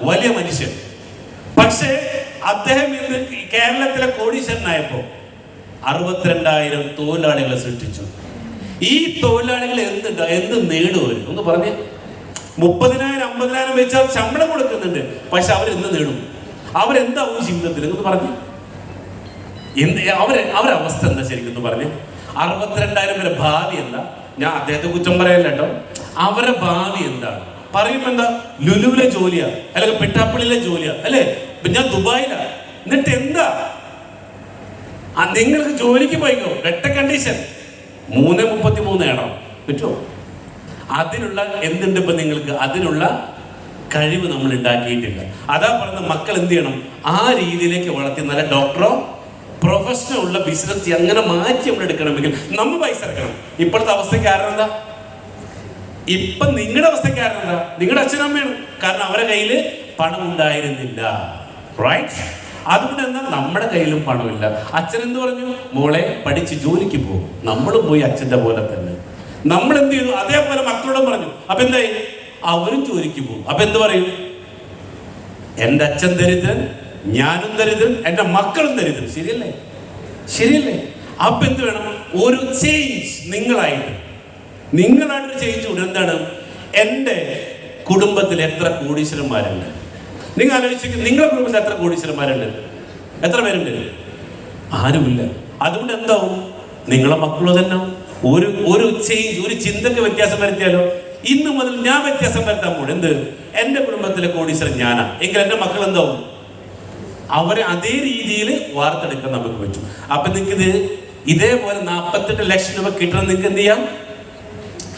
വലിയ മനുഷ്യൻ. പക്ഷേ അദ്ദേഹം ഇന്ന് കേരളത്തിലെ കോടീശ്വരനായപ്പോ 62,000 തൊഴിലാളികളെ സൃഷ്ടിച്ചു. ഈ തൊഴിലാളികൾ എന്ത് നേടുവരും ഒന്ന് പറഞ്ഞേ? 30,000 50,000 വെച്ചാൽ ശമ്പളം കൊടുക്കുന്നുണ്ട്. പക്ഷെ അവരെന്ത് നേടും? അവരെന്താവും ജീവിതത്തിൽ എന്ന് പറഞ്ഞു? അവരവസ്ഥ എന്താ ശരിക്കും പറഞ്ഞു? 62,000 പേരെ ഭാവി എന്താ? ഞാൻ അദ്ദേഹത്തെ കുറ്റം പറയല്ല കേട്ടോ. അവരുടെ ഭാവി എന്താണ്? പറയുമ്പോ എന്താ? ലുലുവിലെ ജോലിയാ, അല്ലെങ്കിൽ പിട്ടാപ്പള്ളിയിലെ ജോലിയാ, അല്ലെ? ഞാൻ ദുബായിലാ. എന്നിട്ട് എന്താ? നിങ്ങൾക്ക് ജോലിക്ക് പോയിക്കോ, ഒറ്റ കണ്ടീഷൻ 3,33 നേടാം. പറ്റുമോ? അതിനുള്ള എന്തുണ്ട് ഇപ്പൊ നിങ്ങൾക്ക്? അതിനുള്ള കഴിവ് നമ്മൾ ഉണ്ടാക്കിയിട്ടില്ല. അതാ പറഞ്ഞ മക്കൾ എന്ത് ചെയ്യണം? ആ രീതിയിലേക്ക് വളർത്തി നല്ല ഡോക്ടറോ പ്രൊഫഷണൽ ഉള്ള ബിസിനസ് അങ്ങനെ മാറ്റി നമ്മൾ എടുക്കണമെങ്കിൽ നമ്മൾ പൈസ ഇറക്കണം. ഇപ്പോഴത്തെ അവസ്ഥയ്ക്ക് കാരണം എന്താ? ഇപ്പൊ നിങ്ങളുടെ അവസ്ഥയ്ക്ക് കാരണം എന്താ? നിങ്ങളുടെ അച്ഛനമ്മയാണ്. കാരണം അവരുടെ കയ്യിൽ പണം ഉണ്ടായിരുന്നില്ല. റൈറ്റ്? അതുകൊണ്ട് എന്താ നമ്മുടെ കയ്യിലും പണമില്ല. അച്ഛൻ എന്ത് പറഞ്ഞു? മോളെ പഠിച്ച് ജോലിക്ക് പോകും. നമ്മളും പോയി അച്ഛൻ്റെ പോലെ തന്നെ. നമ്മൾ എന്ത് ചെയ്തു? അതേപോലെ മക്കളോടും പറഞ്ഞു. അപ്പൊ എന്തായി? അവരും ജോലിക്ക് പോകും. അപ്പൊ എന്ത് പറയും? എൻ്റെ അച്ഛൻ ദരിദ്രൻ, ഞാനും ദരിദ്രൻ, എൻ്റെ മക്കളും ദരിദ്രൻ. ശരിയല്ലേ? ശരിയല്ലേ? അപ്പൊ എന്ത് വേണം? ഒരു ചേഞ്ച് നിങ്ങളായിട്ട് ചേഞ്ച് കൂടെ. എന്താണ്? എൻ്റെ കുടുംബത്തിൽ എത്ര കോടീശ്വരന്മാരുണ്ട്? നിങ്ങൾ ആലോചിക്കും, നിങ്ങളുടെ കുടുംബത്തിൽ എത്ര കോടീശ്വരന്മാരുണ്ട്? എത്ര പേരുണ്ട്? ആരുമില്ല. അതുകൊണ്ട് എന്താവും? നിങ്ങളെ മക്കളും തന്നെ ഒരു ചേഞ്ച്, ഒരു ചിന്തക്ക് വ്യത്യാസം വരുത്തിയാലോ? ഇന്ന് മുതൽ ഞാൻ വ്യത്യാസം വരുത്താൻ പോകും. എന്ത്? എൻ്റെ കുടുംബത്തിലെ കോടീശ്വരൻ ഞാനാ എങ്കിൽ എൻ്റെ മക്കൾ എന്താവും? അവരെ അതേ രീതിയിൽ വാർത്തെടുക്കാൻ നമുക്ക് പറ്റും. അപ്പൊ നിങ്ങൾക്ക് ഇതേപോലെ 48 ലക്ഷം രൂപ കിട്ടണം. നിങ്ങൾക്ക് എന്ത് ചെയ്യാം?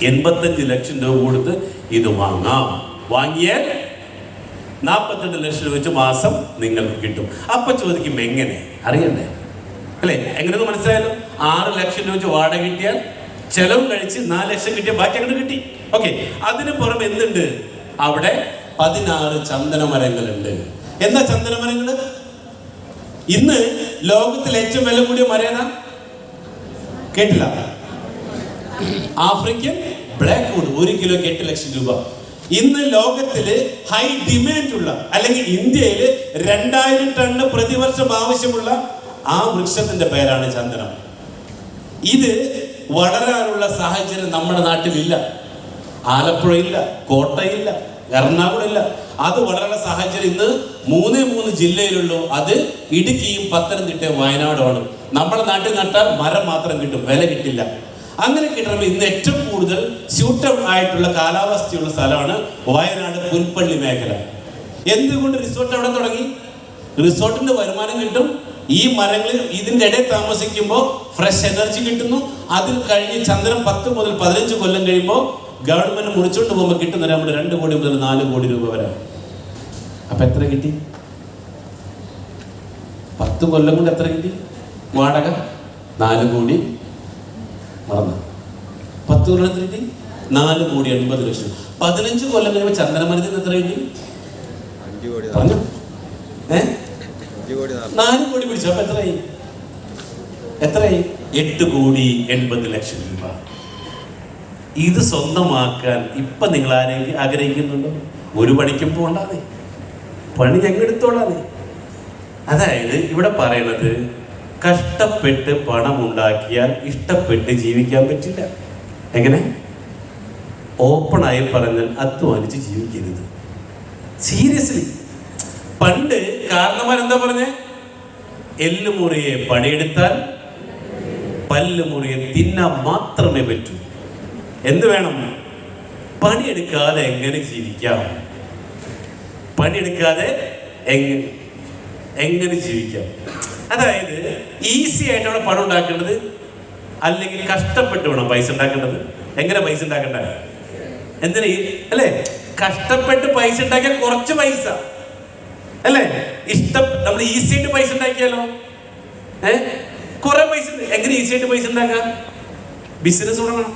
85 ലക്ഷം രൂപ കൊടുത്ത് ഇത് വാങ്ങാം. വാങ്ങിയാൽ 48 ലക്ഷം രൂപ വെച്ച് മാസം നിങ്ങൾക്ക് കിട്ടും. അപ്പൊ ചോദിക്കും എങ്ങനെ? അറിയണ്ടേ? അല്ലേ? എങ്ങനെയൊന്ന് മനസ്സിലായാലും 6 ലക്ഷം രൂപ വെച്ച് വാടക കിട്ടിയാൽ ചെലവ് കഴിച്ച് 4 ലക്ഷം കിട്ടിയാൽ ബാക്കി അങ്ങോട്ട് കിട്ടി. ഓക്കെ. അതിന് പുറമെ എന്തുണ്ട്? അവിടെ 16 ചന്ദനമരങ്ങളുണ്ട്. എന്താ ചന്ദനമരങ്ങള്? ഇന്ന് ലോകത്തിൽ ഏറ്റവും വില കൂടിയ മരം ഏതാ? കേട്ടില്ല? ആഫ്രിക്കൻ ബ്ലാക്ക് വുഡ് 1 കിലോയ്ക്ക് 8 ലക്ഷം രൂപ. ഇന്ന് ലോകത്തില് ഹൈ ഡിമാൻഡ് ഉള്ള, അല്ലെങ്കിൽ ഇന്ത്യയില് 2000 ടണ്ണ് പ്രതിവർഷം ആവശ്യമുള്ള ആ വൃക്ഷത്തിന്റെ പേരാണ് ചന്ദനം. ഇത് വളരാനുള്ള സാഹചര്യം നമ്മുടെ നാട്ടിലില്ല. ആലപ്പുഴയില്ല, കോട്ടയില്ല, എറണാകുളം ഇല്ല. അത് വളരാനുള്ള സാഹചര്യം ഇന്ന് 3 ജില്ലയിലുള്ളൂ. അത് ഇടുക്കിയും പത്തനംതിട്ടയും വയനാടുമാണ്. നമ്മുടെ നാട്ടിൽ നട്ടാൽ മരം മാത്രം കിട്ടും, വില കിട്ടില്ല. അങ്ങനെ കിട്ടണമെങ്കിൽ ഇന്ന് ഏറ്റവും കൂടുതൽ സ്യൂട്ടബിൾ ആയിട്ടുള്ള കാലാവസ്ഥയുള്ള സ്ഥലമാണ് വയനാട് പുൽപ്പള്ളി മേഖല. എന്തുകൊണ്ട് റിസോർട്ട് അവിടെ തുടങ്ങി? റിസോർട്ടിന്റെ വരുമാനം കിട്ടും. ഈ മരങ്ങളിൽ ഇതിൻ്റെ ഇടയിൽ താമസിക്കുമ്പോൾ ഫ്രഷ് എനർജി കിട്ടുന്നു. അതിൽ കഴിഞ്ഞ് ചന്ദ്രൻ 10 മുതൽ 15 കൊല്ലം കഴിയുമ്പോൾ ഗവൺമെന്റ് മുറിച്ചുകൊണ്ട് പോകുമ്പോൾ കിട്ടുന്ന നമ്മൾ 2 കോടി മുതൽ 4 കോടി രൂപ വരെ. അപ്പൊ എത്ര കിട്ടി? 10 കൊല്ലം കൊണ്ട് എത്ര കിട്ടി? വാടക 4 കോടി. മറന്നു. 10 കൊല്ലം എത്ര കിട്ടി? 4 കോടി 80 ലക്ഷം. 15 കൊല്ലം കഴിയുമ്പോൾ ചന്ദനമരത്തിന് എത്ര കിട്ടി? പറഞ്ഞു. 4 കോടി പിടിച്ചു. അപ്പൊ എത്രയായി? 8 കോടി 80 ലക്ഷം രൂപ. ഇത് സ്വന്തമാക്കാൻ ഇപ്പൊ നിങ്ങൾ ആരെങ്കിലും ആഗ്രഹിക്കുന്നുണ്ടോ? ഒരു പണിക്കും പോണ്ടാതെ, പണി ഞങ്ങെടുത്തോളാതെ. അതായത് ഇവിടെ പറയണത്, കഷ്ടപ്പെട്ട് പണം ഉണ്ടാക്കിയാൽ ഇഷ്ടപ്പെട്ട് ജീവിക്കാൻ പറ്റില്ല. എങ്ങനെ? ഓപ്പണായി പറഞ്ഞാൽ അധ്വാനിച്ച് ജീവിക്കരുത്. സീരിയസ്ലി. പണ്ട് കാരണന്മാരെന്താ പറഞ്ഞേ? എല്ലുമുറിയെ പണിയെടുത്താൽ പല്ലുമുറിയെ തിന്നാൻ മാത്രമേ പറ്റൂ. എന്ത് വേണം? പണിയെടുക്കാതെ എങ്ങനെ ജീവിക്കാം? പണിയെടുക്കാതെ എങ്ങനെ ജീവിക്കാം? അതായത് ഈസി ആയിട്ടാണ് പണം ഉണ്ടാക്കേണ്ടത്, അല്ലെങ്കിൽ കഷ്ടപ്പെട്ട് വേണം പൈസ ഉണ്ടാക്കേണ്ടത്. എങ്ങനെ പൈസ ഉണ്ടാക്കണ്ട? എന്തിനാ? അല്ലേ? കഷ്ടപ്പെട്ട് പൈസ ഉണ്ടാക്കിയാൽ കുറച്ച് പൈസ അല്ലേ? നമ്മൾ ഈസി ആയിട്ട് പൈസ ഉണ്ടാക്കിയാലോ? കുറെ പൈസ. എങ്ങനെ ഈസി ആയിട്ട് പൈസ ഉണ്ടാക്കാം? ബിസിനസ് തുടങ്ങണം,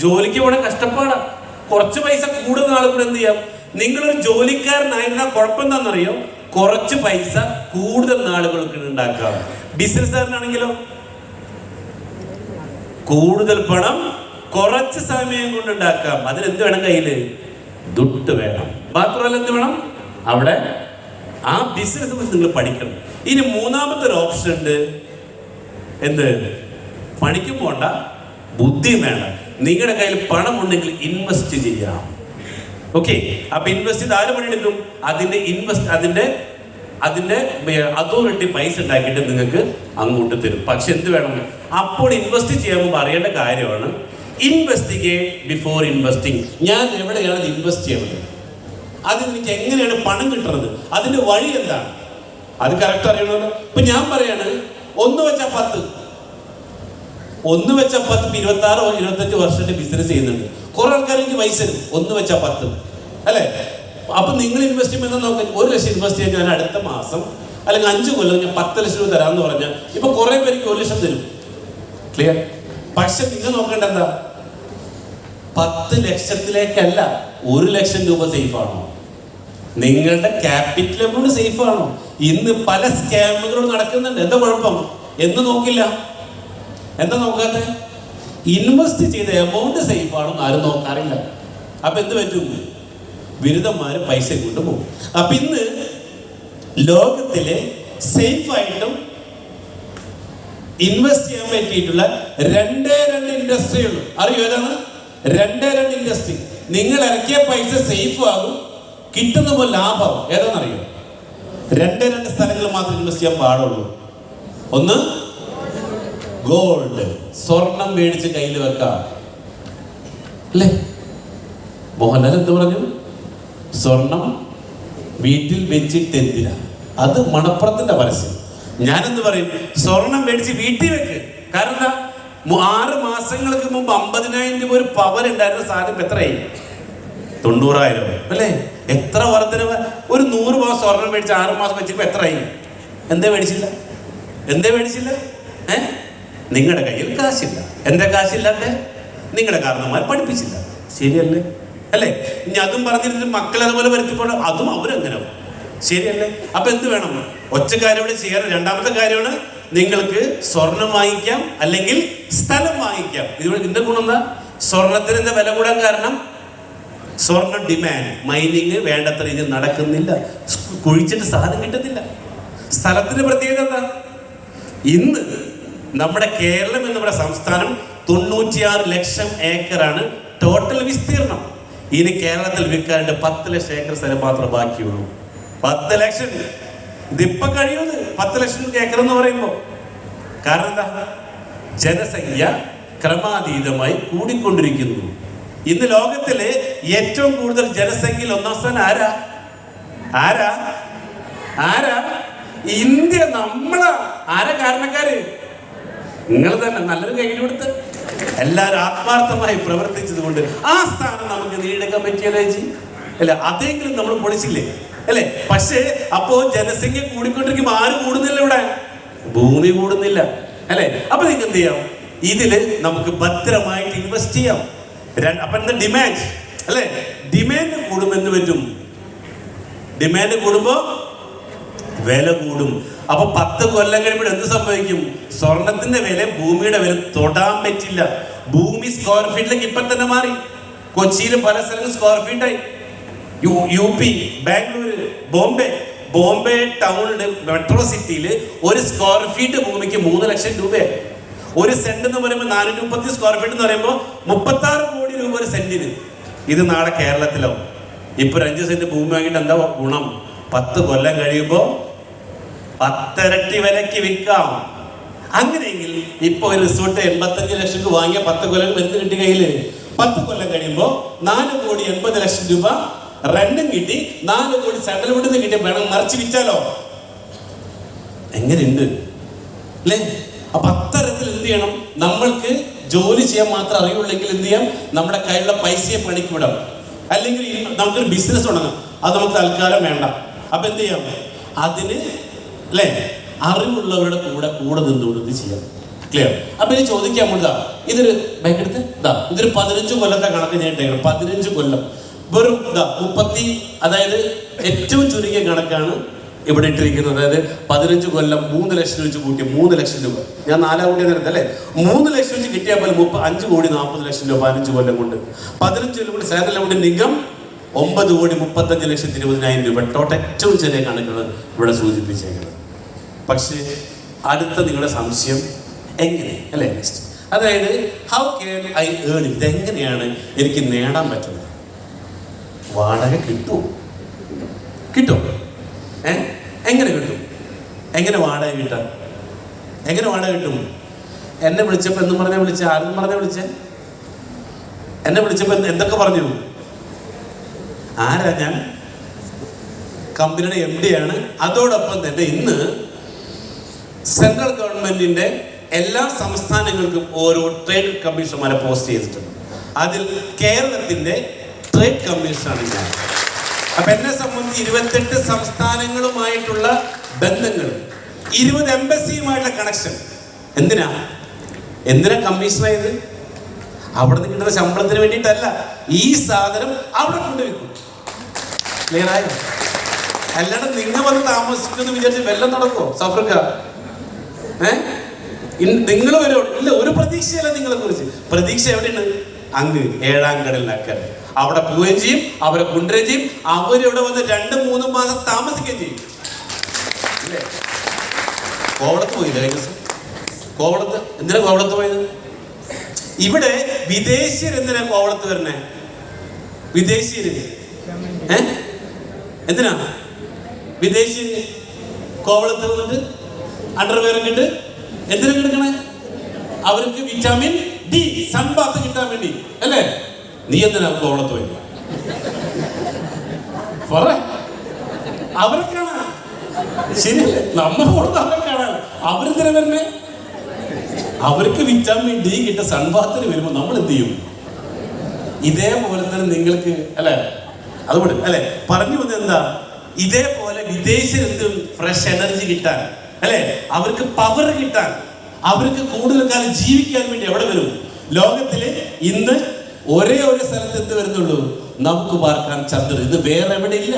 ജോലിക്ക് പോകണം, കഷ്ടപ്പാടാ. കുറച്ച് പൈസ കൂടുതൽ ആളുകൾ എന്ത് ചെയ്യാം? നിങ്ങളൊരു ജോലിക്കാരനായിരുന്നാൽ കുഴപ്പം എന്താണെന്നറിയോ? കുറച്ച് പൈസ കൂടുതൽ നാളുകൾക്ക് ഉണ്ടാക്കാം. ബിസിനസ്സുകാരനാണെങ്കിലോ കൂടുതൽ പണം കുറച്ച് സമയം കൊണ്ട് ഉണ്ടാക്കാം. അതിനെന്ത് വേണം? കയ്യില് ദുട്ട് വേണം. മാത്രമല്ല എന്ത് വേണം? അവിടെ ആ ബിസിനസ് നിങ്ങൾ പഠിക്കണം. ഇനി മൂന്നാമത്തെ ഒരു ഓപ്ഷൻ ഉണ്ട്. എന്ത്? പണിക്കും പോണ്ട, ബുദ്ധിയും വേണം. നിങ്ങളുടെ കയ്യിൽ പണം ഉണ്ടെങ്കിൽ ഇൻവെസ്റ്റ് ചെയ്യാം. ഓക്കെ. അപ്പൊ ഇൻവെസ്റ്റ് ചെയ്ത് ആര് പണിയെടുക്കും? അതിന്റെ അതോറിറ്റി പൈസ ഉണ്ടാക്കിയിട്ട് നിങ്ങൾക്ക് അങ്ങോട്ട് തരും. പക്ഷെ എന്ത് വേണം? അപ്പോൾ ഇൻവെസ്റ്റ് ചെയ്യുമ്പോൾ അറിയേണ്ട കാര്യമാണ്, ഇൻവെസ്റ്റിഗേറ്റ് ബിഫോർ ഇൻവെസ്റ്റിംഗ്. ഞാൻ എവിടെയാണ് ഇൻവെസ്റ്റ് ചെയ്യുന്നത്? അത് എനിക്ക് എങ്ങനെയാണ് പണം കിട്ടുന്നത്? അതിന്റെ വഴി എന്താണ്? അത് കറക്റ്റ് അറിയണമല്ലോ. ഇപ്പൊ ഞാൻ പറയാണ് 1 വെച്ചാൽ 10, 1 വെച്ചാൽ 10, 26 or 25 വർഷത്തെ ബിസിനസ് ചെയ്യുന്നുണ്ട്. കുറെ ആൾക്കാർക്ക് പൈസ 1 വെച്ചാൽ 10 അല്ലേ? അപ്പൊ നിങ്ങൾ ഇൻവെസ്റ്റ് ചെയ്യുമ്പോൾ നോക്കാം. 1 ലക്ഷം ഇൻവെസ്റ്റ് ചെയ്യാൻ ഞാൻ അടുത്ത മാസം അല്ലെങ്കിൽ 5 കൊല്ലം ഞാൻ 10 ലക്ഷം രൂപ തരാമെന്ന് പറഞ്ഞാൽ ഇപ്പൊ കുറെ പേർക്ക് 1 ലക്ഷം തരും. ക്ലിയർ? പക്ഷെ നിങ്ങൾ നോക്കേണ്ട എന്താ? 10 ലക്ഷത്തിലേക്കല്ല, 1 ലക്ഷം രൂപ സേഫ് ആണോ? നിങ്ങളുടെ ക്യാപിറ്റൽ എമൗണ്ട് സേഫ് ആണോ? ഇന്ന് പല സ്കാമുകളും നടക്കുന്നുണ്ട്. എന്താ കുഴപ്പം? എന്ന് നോക്കില്ല. എന്താ നോക്കാത്ത? ഇൻവെസ്റ്റ് ചെയ്ത എമൗണ്ട് സേഫ് ആണോ ആരും നോക്കാറില്ല. അപ്പൊ എന്ത് പറ്റും? ബിരുദന്മാര് പൈസ കൊണ്ടുപോകും. അപ്പൊ ഇന്ന് ലോകത്തിലെ സേഫ് ആയിട്ടും ഇൻവെസ്റ്റ് ചെയ്യാൻ പറ്റിയിട്ടുള്ള രണ്ടേ രണ്ട് ഇൻഡസ്ട്രി ഉള്ളൂ. അറിയോ ഏതാണ്? രണ്ടേ രണ്ട് ഇൻഡസ്ട്രി. നിങ്ങൾ ഇറക്കിയ പൈസ സേഫ് ആകും, കിട്ടുന്ന ലാഭം. ഏതാണെന്നറിയോ? രണ്ടേ രണ്ട് സ്ഥലങ്ങളിൽ മാത്രം ഇൻവെസ്റ്റ് ചെയ്യാൻ പാടുള്ളൂ. ഒന്ന് ഗോൾഡ്, സ്വർണം മേടിച്ച് കയ്യിൽ വെക്കാം അല്ലേ? മോഹൻലാൽ എന്ത് പറഞ്ഞു? സ്വർണം വീട്ടിൽ വെച്ചിട്ട് എന്തിനാ? അത് മണപ്പുറത്തിന്റെ പരസ്യം. ഞാനെന്ത് പറയും? സ്വർണം മേടിച്ച് വീട്ടിൽ വെക്ക്. കാരണം എന്താ? 6 മാസങ്ങൾക്ക് മുമ്പ് 50,000 രൂപ ഒരു പവൻ ഉണ്ടായിരുന്ന സാധനം എത്രയായി? 90,000 അല്ലേ? എത്ര വർധനവ്! ഒരു 100 പവൻ സ്വർണം മേടിച്ച് 6 മാസം വെച്ചപ്പോ എത്രയായി? എന്തേ മേടിച്ചില്ല? നിങ്ങളുടെ കയ്യിൽ കാശില്ല. എന്താ കാശില്ലാത്ത? നിങ്ങളുടെ കാരണന്മാർ പഠിപ്പിച്ചില്ല. ശരിയല്ലേ? അല്ലേ? ഇനി അതും പറഞ്ഞിട്ട് മക്കൾ അതുപോലെ വരുത്തിപ്പോഴോ അതും അവരങ്ങനെ. ശരിയല്ലേ? അപ്പൊ എന്ത് വേണം? ഒറ്റ കാര്യം ഇവിടെ ചെയ്യാറ്. രണ്ടാമത്തെ കാര്യമാണ് നിങ്ങൾക്ക് സ്വർണം വാങ്ങിക്കാം, അല്ലെങ്കിൽ സ്ഥലം വാങ്ങിക്കാം. ഇതിന്റെ ഗുണം എന്താ? സ്വർണത്തിന് എന്താ വില കൂടാൻ കാരണം? സ്വർണ്ണ ഡിമാൻഡ്, മൈനിങ് വേണ്ടത്ര രീതിയിൽ നടക്കുന്നില്ല, കുഴിച്ചിട്ട് സാധനം കിട്ടുന്നില്ല. സ്ഥലത്തിന്റെ പ്രത്യേകത എന്താ? ഇന്ന് നമ്മുടെ കേരളം എന്ന് പറയുന്ന സംസ്ഥാനം 96 ലക്ഷം ഏക്കറാണ് ടോട്ടൽ വിസ്തീർണം. ഇനി കേരളത്തിൽ വിൽക്കാണ്ട് 10 ലക്ഷം ഏക്കർ സ്ഥലം മാത്രമേ ബാക്കിയുള്ളൂ. 10 ലക്ഷം ഇതിപ്പൊ കഴിയുന്നത് 10 ലക്ഷം ഏക്കർ എന്ന് പറയുമ്പോ. കാരണം എന്താ? ജനസംഖ്യ ക്രമാതീതമായി കൂടിക്കൊണ്ടിരിക്കുന്നു. ഇന്ന് ലോകത്തിലെ ഏറ്റവും കൂടുതൽ ജനസംഖ്യയിൽ 1-ാം സ്ഥാനം ആരാ? ഇന്ത്യ. നമ്മളാ. ആരാ കാരണക്കാര്? നിങ്ങൾ തന്നെ. നല്ലൊരു കയ്യിൽ കൊടുത്ത് എല്ലാവരും ആത്മാർത്ഥമായി പ്രവർത്തിച്ചത് കൊണ്ട് ആ സ്ഥാനം നമുക്ക് നേടിയെടുക്കാൻ പറ്റിയല്ലേ ചേച്ചി? അല്ല, അതെങ്കിലും നമ്മൾ പൊളിച്ചില്ലേ അല്ലേ? പക്ഷേ അപ്പോ ജനസംഖ്യ കൂടിക്കൊണ്ടിരിക്കുമ്പോൾ ആര് കൂടുന്നില്ല? ഇവിടെ ഭൂമി കൂടുന്നില്ല അല്ലേ? അപ്പൊ നിങ്ങൾക്ക് എന്ത് ചെയ്യാം? ഇതില് നമുക്ക് ഭദ്രമായിട്ട് ഇൻവെസ്റ്റ് ചെയ്യാം. അപ്പൊ എന്താ? ഡിമാൻഡ് അല്ലേ? ഡിമാൻഡ് കൂടുമെന്ന് പറ്റും. ഡിമാൻഡ് കൂടുമ്പോ വില കൂടും. അപ്പൊ 10 കൊല്ലം കഴിയുമ്പോൾ എന്ത് സംഭവിക്കും? സ്വർണത്തിന്റെ വില ഭൂമിയുടെ വില തൊടാൻ പറ്റില്ല. ഭൂമി സ്ക്വയർ ഫീറ്റിലേക്ക് ഇപ്പൊ തന്നെ മാറി. കൊച്ചിയിൽ പല സ്ഥലങ്ങളും സ്ക്വയർ ഫീറ്റായി. UP, ബാംഗ്ലൂര്, ബോംബെ ടൗണില്, മെട്രോ സിറ്റിയില് ഒരു സ്ക്വയർ ഫീറ്റ് ഭൂമിക്ക് 3 ലക്ഷം രൂപയായി. ഒരു സെന്റ് എന്ന് പറയുമ്പോൾ 430 സ്ക്വയർ ഫീറ്റ് എന്ന് പറയുമ്പോൾ 36 കോടി രൂപ ഒരു സെന്റിന്. ഇത് നാളെ കേരളത്തിലോ? ഇപ്പൊ 5 സെന്റ് ഭൂമി വാങ്ങിയിട്ട് എന്താ ഗുണം? 10 കൊല്ലം കഴിയുമ്പോ 10 ഇരട്ടി വിലക്ക് വിൽക്കാം. അങ്ങനെയെങ്കിൽ ഇപ്പൊ ഒരു റിസോർട്ട് 85 ലക്ഷം രൂപ വാങ്ങിയ 10 കൊല്ലം എന്ത് കിട്ടി കയ്യില്? 10 കൊല്ലം കഴിയുമ്പോ 4,80,00,000 രൂപ റെന്റും കിട്ടി, 4 കോടി സെറ്റിൽമെന്റ് കിട്ടിയ വേണം മറിച്ച് വിറ്റാലോ? എങ്ങനെയുണ്ട് അല്ലേ? അപ്പൊ അത്തരത്തിൽ എന്ത് ചെയ്യണം? നമ്മൾക്ക് ജോലി ചെയ്യാൻ മാത്രം അറിയുള്ളെങ്കിൽ എന്ത് ചെയ്യാം? നമ്മുടെ കയ്യിലുള്ള പൈസയെ പണിക്ക് വിടാം. അല്ലെങ്കിൽ നമുക്കൊരു ബിസിനസ് തുടങ്ങാം. അത് നമുക്ക് തൽക്കാലം വേണ്ട. അപ്പൊ എന്ത് ചെയ്യാം? അതിന് അല്ലേ അറിവുള്ളവരുടെ കൂടെ നിന്നുകൊണ്ട് ചെയ്യാം. ക്ലിയർ? അപ്പൊ ഇനി ചോദിക്കാൻ പോതാ, ഇതൊരു ബാങ്ക് എടുത്ത് ഇതൊരു 15 കൊല്ലത്തെ കണക്ക് ഞാൻ ഇട്ടേക്കണം. 15 കൊല്ലം വെറും 30, അതായത് ഏറ്റവും ചുരുങ്ങിയ കണക്കാണ് ഇവിടെ ഇട്ടിരിക്കുന്നത്. അതായത് 15 കൊല്ലം 3 ലക്ഷം വെച്ച് കൂട്ടിയ 3 ലക്ഷം രൂപ. ഞാൻ 4 കോടി നേരത്തെ അല്ലേ 3 ലക്ഷം വെച്ച് കിട്ടിയാൽ പോലെ 5 കോടി 40 ലക്ഷം രൂപ 15 കൊല്ലം കൊണ്ട്. 15 കൊല്ലം കൊണ്ട് സാലറി കൊണ്ട് നിഗം 9,35,20,000 രൂപ. ടോട്ടൽ ഏറ്റവും ചെറിയ കണക്കുകൾ ഇവിടെ സൂചിപ്പിച്ചേക്കുന്നത്. പക്ഷേ അടുത്ത നിങ്ങളുടെ സംശയം എങ്ങനെ അല്ലേ? നെക്സ്റ്റ്, അതായത് ഹൗ ക്യാൻ ഐ ഏൺ? ഇതെങ്ങനെയാണ് എനിക്ക് നേടാൻ പറ്റുന്നത്? വാടക കിട്ടും? എങ്ങനെ കിട്ടും? എങ്ങനെ വാടക കിട്ടാം? എങ്ങനെ വാടക കിട്ടും? എന്നെ വിളിച്ചപ്പോൾ എന്നും പറഞ്ഞാൽ വിളിച്ച? ആരെന്ന് പറഞ്ഞാൽ വിളിച്ചേ? എന്നെ വിളിച്ചപ്പോൾ എന്തൊക്കെ പറഞ്ഞു? ആരാ ഞാൻ? കമ്പനിയുടെ MD ആണ്. അതോടൊപ്പം തന്നെ ഇന്ന് സെൻട്രൽ ഗവൺമെന്റിന്റെ എല്ലാ സംസ്ഥാനങ്ങൾക്കും ഓരോ ട്രേഡ് കമ്മീഷണർമാരെ പോസ്റ്റ് ചെയ്തിട്ടുണ്ട്. അതിൽ കേരളത്തിന്റെ ട്രേഡ് കമ്മീഷനാണ് ഞാൻ. അപ്പൊ എന്നെ സംബന്ധിച്ച് 28 സംസ്ഥാനങ്ങളുമായിട്ടുള്ള ബന്ധങ്ങൾ, 20 എംബസിയുമായിട്ടുള്ള കണക്ഷൻ. എന്തിനാ കമ്മീഷനായത്? അവിടെ നിന്ന് കിട്ടുന്ന ശമ്പളത്തിന് വേണ്ടിയിട്ടല്ല. ഈ സാധനം അവിടെ കൊണ്ടുവയ്ക്കും. ക്ലിയർ ആയോ? അല്ലാണ്ട് നിങ്ങൾ വന്ന് താമസിക്കുമെന്ന് വിചാരിച്ച് വെല്ലം നടക്കോ സഫർക്ക? നിങ്ങൾ വരും ഇല്ല, ഒരു പ്രതീക്ഷയല്ല നിങ്ങളെ കുറിച്ച്. പ്രതീക്ഷ എവിടെയാണ്? അങ്ങ് 7ാം കടലിനക്കരെ. അവിടെ പോവുകയും ചെയ്യും, അവരെ കൊണ്ടുവരികയും ചെയ്യും, അവരിവിടെ വന്ന് 2-3 മാസം താമസിക്കുകയും ചെയ്യും. അല്ലേ? കോവളത്ത് പോയില്ല കഴിഞ്ഞ ദിവസം? കോവളത്ത് എന്തിനാ കോവളത്ത് പോയത്? ഇവിടെ വിദേശീയർ എന്തിനാ കോവളത്ത് വരണേ? വിദേശീയര് എന്തിനാ വിദേശീയര് കോവളത്ത് വന്നിട്ട് അണ്ടർവെയറൊക്കെ ഇട്ട് എന്തിനാ കിടക്കണേ? അവർക്ക് വിറ്റാമിൻ ഡി സൺബാത്ത് കിട്ടാൻ വേണ്ടി അല്ലേ? നീ എന്തിനാ കോവളത്ത് പോയില്ല? അവരെ കാണാൻ ശരിയല്ലേ? നമ്മൾ കൊടുത്ത് അവരെ കാണാൻ. അവരെന്തിനാ വരണേ? അവർക്ക് വിറ്റാമിൻ ഡി കിട്ട സൺബാത്തിന് വരുമ്പോൾ നമ്മൾ എന്ത് ചെയ്യും? ഇതേപോലെ തന്നെ നിങ്ങൾക്ക് അല്ലെ, അതുകൊണ്ട് അല്ലെ പറഞ്ഞു വന്നത് എന്താ? ഇതേപോലെ വിദേശികൾക്കും ഫ്രഷ് എനർജി കിട്ടാൻ അല്ലെ, അവർക്ക് പവർ കിട്ടാൻ, അവർക്ക് കൂടുതൽ കാലം ജീവിക്കാൻ വേണ്ടി എവിടെ വരും? ലോകത്തില് ഇന്ന് ഒരേ ഒരു സ്ഥലത്ത് എന്ത് വരുന്നുള്ളൂ? നമുക്ക് പാർക്കാൻ ചന്ദ്രൻ. ഇത് വേറെ എവിടെ ഇല്ല.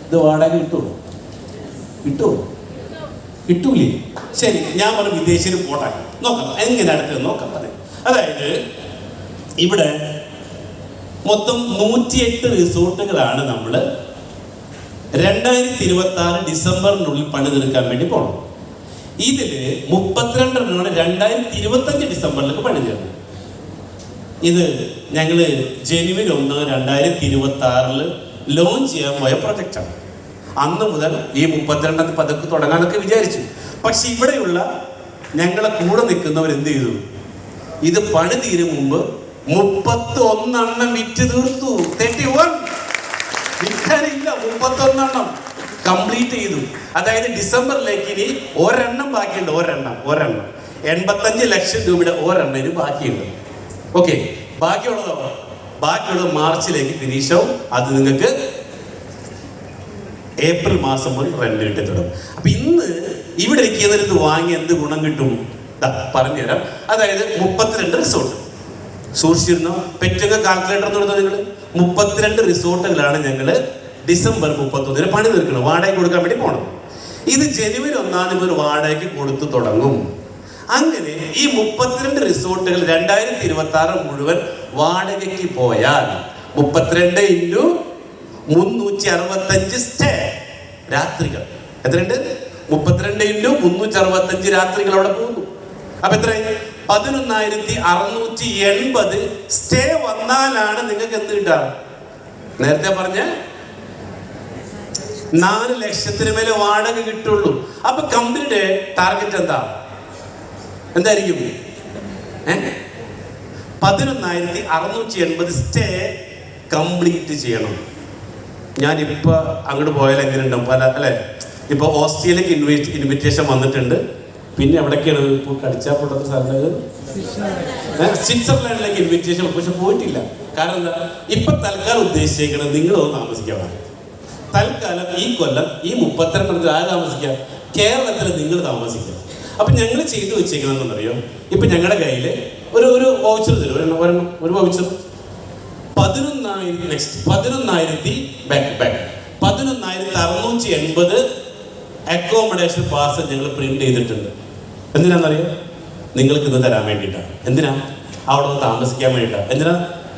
ഇത് വാടക കിട്ടുള്ളൂ. കിട്ടൂലേ? ശരി, ഞാൻ പറഞ്ഞു വിദേശികൾ പോട്ടെ, നോക്കാം എങ്ങനെ അടുത്ത് നോക്കാം. അതായത് ഇവിടെ മൊത്തം 108 റിസോർട്ടുകളാണ് നമ്മൾ 2026 ഡിസംബറിനുള്ളിൽ പണി തീർക്കാൻ വേണ്ടി പോകണം. ഇതില് 32 2025 ഡിസംബറിലേക്ക് പണി തീർന്നത്. ഇത് ഞങ്ങള് ജനുവരി 1, 2026 ലോഞ്ച് ചെയ്യാൻ പോയ പ്രൊജക്റ്റാണ്. അന്ന് മുതൽ ഈ 32 പതുക്കെ തുടങ്ങാനൊക്കെ വിചാരിച്ചു. പക്ഷെ ഇവിടെയുള്ള ഞങ്ങളെ കൂടെ നിൽക്കുന്നവർ എന്ത് ചെയ്തു? ഇത് പണി തീരും മുമ്പ് 31 വിറ്റ് തീർത്തു. 31 വിൽക്കാനില്ല, 31 കംപ്ലീറ്റ് ചെയ്തു. അതായത് ഡിസംബറിലേക്ക് ഇനി ഒരെണ്ണം ബാക്കിയുണ്ട്. ഒരെണ്ണം 85 ലക്ഷം രൂപയുടെ ഒരെണ്ണം ബാക്കിയുണ്ട്. ഓക്കെ, ബാക്കിയുള്ളത് മാർച്ചിലേക്ക് ഫിനിഷ് ആവും. അത് നിങ്ങൾക്ക് ഏപ്രിൽ മാസം മുതൽ റെന്റ് കിട്ടി തുടങ്ങും. അപ്പൊ ഇന്ന് ഇവിടെ ഇരിക്കുന്നവരിത് വാങ്ങി എന്ത് ഗുണം കിട്ടും പറഞ്ഞുതരാം. അതായത് 32 റിസോർട്ട് സൂക്ഷിച്ചിരുന്നോ? പെറ്റുക കാൽക്കുലേറ്റർ എന്ന് പറഞ്ഞാൽ നിങ്ങൾ 32 റിസോർട്ടുകളാണ് ഞങ്ങൾ ഡിസംബർ 31 പണി തീർക്കണം, വാടക കൊടുക്കാൻ വേണ്ടി പോകണം. ഇത് ജനുവരി 1 മുതൽ വാടകയ്ക്ക് കൊടുത്തു തുടങ്ങും. അങ്ങനെ ഈ 32 റിസോർട്ടുകൾ 2026 മുഴുവൻ വാടകയ്ക്ക് പോയാൽ 32 × 365 സ്റ്റേ രാത്രികൾ. എത്രയുണ്ട്? 32 × 365 രാത്രികൾ അവിടെ പോകുന്നു. അപ്പൊ എത്രയായി? 11,680 സ്റ്റേ വന്നാലാണ് നിങ്ങൾക്ക് എന്ത് കിട്ടുക? നേരത്തെ പറഞ്ഞ 4 ലക്ഷത്തിന് മേലെ വാടക കിട്ടുള്ളൂ. അപ്പൊ കമ്പനിയുടെ ടാർഗറ്റ് എന്തായിരിക്കും? 11,680 സ്റ്റേ കംപ്ലീറ്റ് ചെയ്യണം. ഞാനിപ്പോൾ അങ്ങോട്ട് പോയാൽ എങ്ങനെ ഉണ്ടാവും? പല അല്ലേ, ഇപ്പോൾ ഓസ്ട്രേലിയക്ക് ഇൻവിറ്റേഷൻ വന്നിട്ടുണ്ട്. പിന്നെ എവിടേക്കാണ് ഇപ്പോൾ കടിച്ചാപ്പൊട്ടത്തെ സ്ഥലത്ത്? സ്വിറ്റ്സർലാൻഡിലേക്ക് ഇൻവിറ്റേഷൻ, പക്ഷെ പോയിട്ടില്ല. കാരണം എന്താ? ഇപ്പൊ തൽക്കാലം ഉദ്ദേശിച്ചേക്കുന്നത് നിങ്ങളൊന്ന് താമസിക്കണം. തൽക്കാലം ഈ കൊല്ലം ഈ 32 ആര് താമസിക്കാം? കേരളത്തിൽ നിങ്ങൾ താമസിക്കാം. അപ്പൊ ഞങ്ങൾ ചെയ്തു വെച്ചേക്കുന്നതെന്നറിയോ? ഇപ്പൊ ഞങ്ങളുടെ കയ്യിൽ ഒരു വൗച്ചർ തരും, ഒരു വൗച്ചർ 11,680 അക്കോമഡേഷൻ പാസ് ഞങ്ങൾ പ്രിന്റ് ചെയ്തിട്ടുണ്ട്. എന്തിനാണെന്നറിയോ? നിങ്ങൾക്ക് ഇത് തരാൻ വേണ്ടിയിട്ടാണ്. എന്തിനാ? അവിടെ നിന്ന് താമസിക്കാൻ വേണ്ടിയിട്ടാണ്. എന്തിനാ?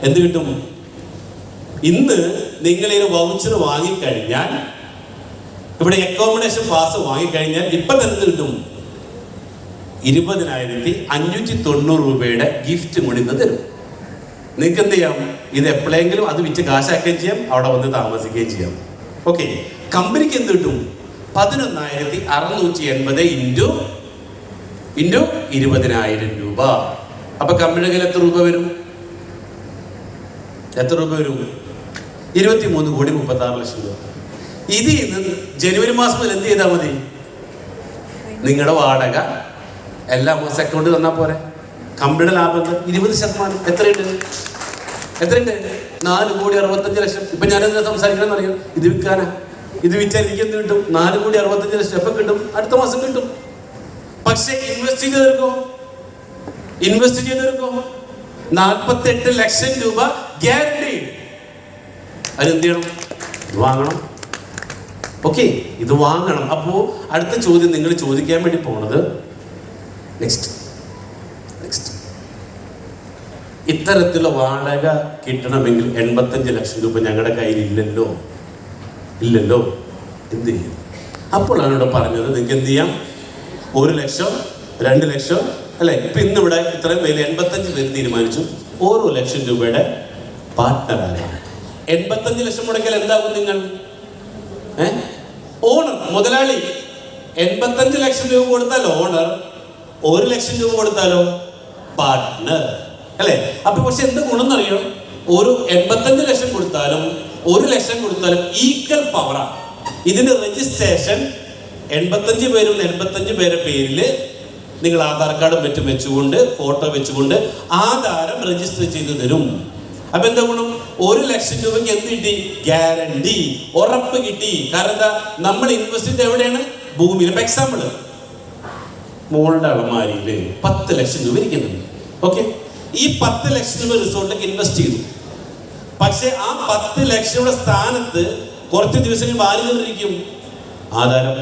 എന്ത് കിട്ടും? ഇന്ന് നിങ്ങൾ ഈ വൗച്ചർ വാങ്ങിക്കഴിഞ്ഞാൽ, ഇവിടെ അക്കോമഡേഷൻ പാസ് വാങ്ങിക്കഴിഞ്ഞാൽ ഇപ്പൊ തന്നെ കിട്ടും 20,590 രൂപയുടെ ഗിഫ്റ്റ് കൂടി ഇന്ന് തരും. നിങ്ങൾക്ക് എന്ത് ചെയ്യാം? ഇത് എപ്പോഴെങ്കിലും അത് വിറ്റ് കാശാക്കുകയും ചെയ്യാം, അവിടെ വന്ന് താമസിക്കുകയും ചെയ്യാം. ഓക്കെ, കമ്പനിക്ക് എന്ത് കിട്ടും? 11,680 ഇൻറ്റു 20,000 രൂപ. അപ്പൊ കമ്പനിയുടെ കയ്യിൽ എത്ര രൂപ വരും? 23,36,00,000 രൂപ. ഇത് ജനുവരി മാസം മുതൽ എന്ത് ചെയ്താൽ മതി? നിങ്ങളുടെ വാടക എല്ലാ മാസം അക്കൗണ്ട് തന്നാൽ പോരെ. കമ്പനിയുടെ ലാഭം 20%. എത്രയുണ്ട്? 4,65,00,000. ഇപ്പൊ ഞാനെന്താ സംസാരിക്കണമെന്ന് അറിയാം? ഇത് വിൽക്കാനാ. ഇത് വിറ്റാൽ എനിക്ക് എന്ത് കിട്ടും? 4,65,00,000 എപ്പം കിട്ടും? അടുത്ത മാസം കിട്ടും. പക്ഷെ ഇൻവെസ്റ്റ് ചെയ്തെടുക്കോ 48 ലക്ഷം രൂപ ഗ്യാരണ്ടി. അതിനെന്ത് ചെയ്യണം? വാങ്ങണം. ഓക്കെ, ഇത് വാങ്ങണം. അപ്പോൾ അടുത്ത ചോദ്യം നിങ്ങൾ ചോദിക്കാൻ വേണ്ടി പോണത് നെക്സ്റ്റ് ഇത്തരത്തിലുള്ള വാടക കിട്ടണമെങ്കിൽ 85 ലക്ഷം രൂപ ഞങ്ങളുടെ കയ്യിൽ ഇല്ലല്ലോ. എന്ത് ചെയ്യും? അപ്പോഴാണ് ഇവിടെ പറഞ്ഞത് നിങ്ങൾക്ക് എന്ത് ചെയ്യാം, 1 ലക്ഷം 2 ലക്ഷം അല്ലെ. ഇപ്പൊ ഇന്നിവിടെ ഇത്രയും പേര് 85 പേര് തീരുമാനിച്ചു ഓരോ ലക്ഷം രൂപയുടെ പാർട്ട്ണറാകാം. 85 ലക്ഷം മുടക്കിയാൽ എന്താകും നിങ്ങൾ? ഓണർ, മുതലാളി 85 ലക്ഷം രൂപ കൊടുത്താൽ ഓണർ, 1 ലക്ഷം രൂപ കൊടുത്താലോ പാർട്ട്ണർ അല്ലെ. അപ്പൊ പക്ഷെ എന്ത് ഗുണം എന്നറിയോ? ഒരു 85 ലക്ഷം കൊടുത്താലും 1 ലക്ഷം കൊടുത്താലും ഈക്വൽ പവറാണ്. ഇതിന്റെ രജിസ്ട്രേഷൻ 85 പേരും 85 പേരുടെ പേരില് നിങ്ങൾ ആധാർ കാർഡും മറ്റും വെച്ചുകൊണ്ട് ഫോട്ടോ വെച്ചുകൊണ്ട് ആധാരം രജിസ്റ്റർ ചെയ്തു തരും. അപ്പൊ എന്താ ഗുണം? 1 ലക്ഷം രൂപയ്ക്ക് എന്ത് കിട്ടി? ഗ്യാരണ്ടി, ഉറപ്പ് കിട്ടി. കാരണം എന്താ? നമ്മൾ ഇൻവെസ്റ്റ് ചെയ്ത് എവിടെയാണ്? ഭൂമിയിൽ. ഇപ്പൊ എക്സാമ്പിൾ, മോളുടെ അളമാരിയില് 10 ലക്ഷം രൂപ ഇരിക്കുന്നുണ്ട്. ഓക്കെ, ഈ 10 ലക്ഷം രൂപ റിസോർട്ടിലേക്ക് ഇൻവെസ്റ്റ് ചെയ്തു. പക്ഷെ ആ 10 ലക്ഷയുടെ സ്ഥാനത്ത് കുറച്ച് ദിവസങ്ങൾ മാറി നിന്നിരിക്കും ആധാരം.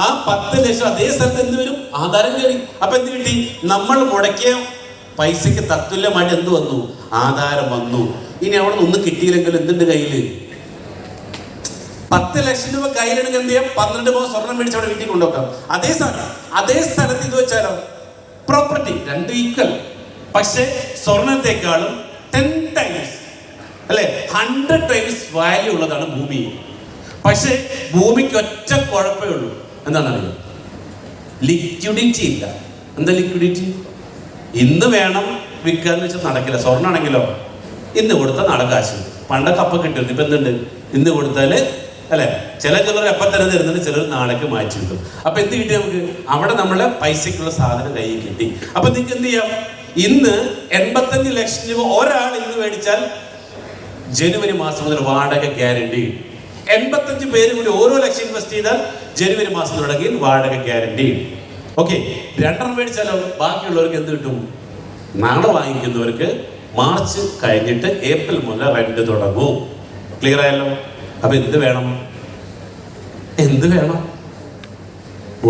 ആ 10 ലക്ഷം അതേ സ്ഥലത്ത് എന്ത് വരും? ആധാരം കയറി. അപ്പൊ എന്ത് കിട്ടി? നമ്മൾ മുടക്കിയ പൈസക്ക് തത്തുല്യമായിട്ട് എന്ത് വന്നു? ആധാരം വന്നു. ഇനി അവിടെ നിന്ന് ഒന്നും കിട്ടിയില്ലെങ്കിൽ എന്തുണ്ട് കയ്യില്? 10 ലക്ഷം രൂപ കയ്യിലെടുക്കുക എന്ത് ചെയ്യാം? 12 പവൻ സ്വർണം മേടിച്ച് അവിടെ വീട്ടിൽ കൊണ്ടുവെക്കാം. അതേ സ്ഥലത്ത് ഇത് വെച്ചാലോ പ്രോപ്പർട്ടി രണ്ടും ഈക്വൽ. പക്ഷെ സ്വർണത്തെക്കാളും 10 ടൈംസ് അല്ലെ 100 ടൈംസ് വാല്യൂ ഉള്ളതാണ് ഭൂമി. പക്ഷെ ഭൂമിക്ക് ഒറ്റ കുഴപ്പമേ ഉള്ളൂ. എന്താണെന്നറിയോ? ലിക്വിഡിറ്റി ഇല്ല. എന്താ ലിക്വിഡിറ്റി? ഇന്ന് വേണം വിൽക്കാന്ന് വെച്ചാൽ നടക്കില്ല. സ്വർണ്ണാണെങ്കിലോ ഇന്ന് കൊടുത്താൽ നാളെ കാശ്. പണ്ടൊക്കെ അപ്പം കിട്ടും. ഇപ്പൊ എന്തുണ്ട്? ഇന്ന് കൊടുത്താല് അല്ലെ, ചിലർ എപ്പം തന്നെ തരുന്നുണ്ട്, ചിലർ നാളേക്ക് മാറ്റി വെക്കും. അപ്പൊ എന്ത് കിട്ടി നമുക്ക്? അവിടെ നമ്മളെ പൈസക്കുള്ള സാധനം കയ്യിൽ കിട്ടി. അപ്പൊ നിങ്ങൾക്ക് എന്ത് ചെയ്യാം? ഇന്ന് 85 ലക്ഷം രൂപ ഒരാൾ ഇന്ന് മേടിച്ചാൽ ജനുവരി മാസം മുതൽ വാടക ഗ്യാരണ്ടി. 85 പേര് കൂടി ഓരോ ലക്ഷം ഇൻവെസ്റ്റ് ചെയ്താൽ ജനുവരി മാസം തുടങ്ങി വാടക ഗ്യാരണ്ടി. ഓക്കെ, 2 മേടിച്ചാലോ ബാക്കിയുള്ളവർക്ക് എന്ത് കിട്ടും? നാളെ വാങ്ങിക്കുന്നവർക്ക് മാർച്ച് കഴിഞ്ഞിട്ട് ഏപ്രിൽ മുതൽ റെന്റ് തുടങ്ങും. ക്ലിയർ ആയല്ലോ? അപ്പൊ എന്ത് വേണം?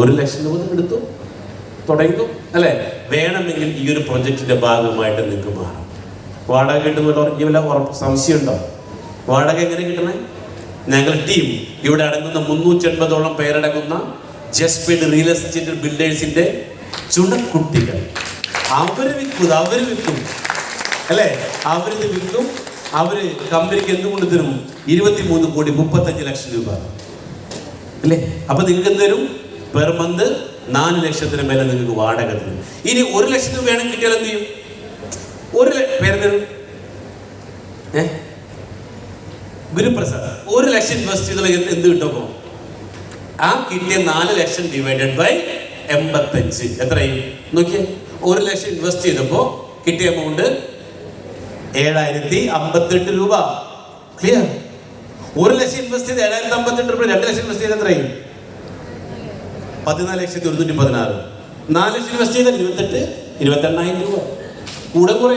1 ലക്ഷം രൂപ എടുത്തു തുടങ്ങും അല്ലെ. വേണമെങ്കിൽ ഈ ഒരു പ്രൊജക്ടിന്റെ ഭാഗമായിട്ട് നിങ്ങൾക്ക് മാറാം. വാടക കിട്ടുന്നവല്ല ഉറപ്പ് സംശയം ഉണ്ടോ? വാടക എങ്ങനെ കിട്ടണേ? ഞങ്ങൾ ടീം ഇവിടെ അടങ്ങുന്ന 380ഓളം പേരടങ്ങുന്ന ജസ്പീഡ് റിയൽ എസ്റ്റേറ്റ് ബിൽഡേഴ്സിന്റെ ചുണക്കുട്ടികൾ അവര് വിൽക്കും അല്ലെ. അവരിത് വിൽക്കും. അവര് കമ്പനിക്ക് എന്തുകൊണ്ട് തരും? 23 കോടി 35 ലക്ഷം രൂപ അല്ലേ. അപ്പൊ നിങ്ങൾക്ക് എന്ത് തരും? പെർ മന്ത് 4 ലക്ഷത്തിന് മേലെ നിങ്ങൾക്ക് വാടക തരും. ഇനി 1 ലക്ഷം രൂപ വേണം കിട്ടിയാൽ എന്ത് ചെയ്യും? പേര് തരും. ഗുരുപ്രസാദ് 1 ലക്ഷം ഇൻവെസ്റ്റ് ചെയ്ത എന്ത് കിട്ടുമോ? ആ കിട്ടിയ 4 ലക്ഷം ഡിവൈഡഡ് ബൈ 85 എത്രയും നോക്കിയേ. 1 ലക്ഷം ഇൻവെസ്റ്റ് ചെയ്തപ്പോ കിട്ടിയ എമൗണ്ട് 7058 രൂപ. ക്ലിയർ? 1 ലക്ഷം ഇൻവെസ്റ്റ് ചെയ്ത് 7058 രൂപ. 2 ലക്ഷം ഇൻവെസ്റ്റ് ചെയ്ത് എത്രയും? 14,116. 4 ലക്ഷം ഇൻവെസ്റ്റ് ചെയ്താൽ 28,000 രൂപ. കൂടെ കുറെ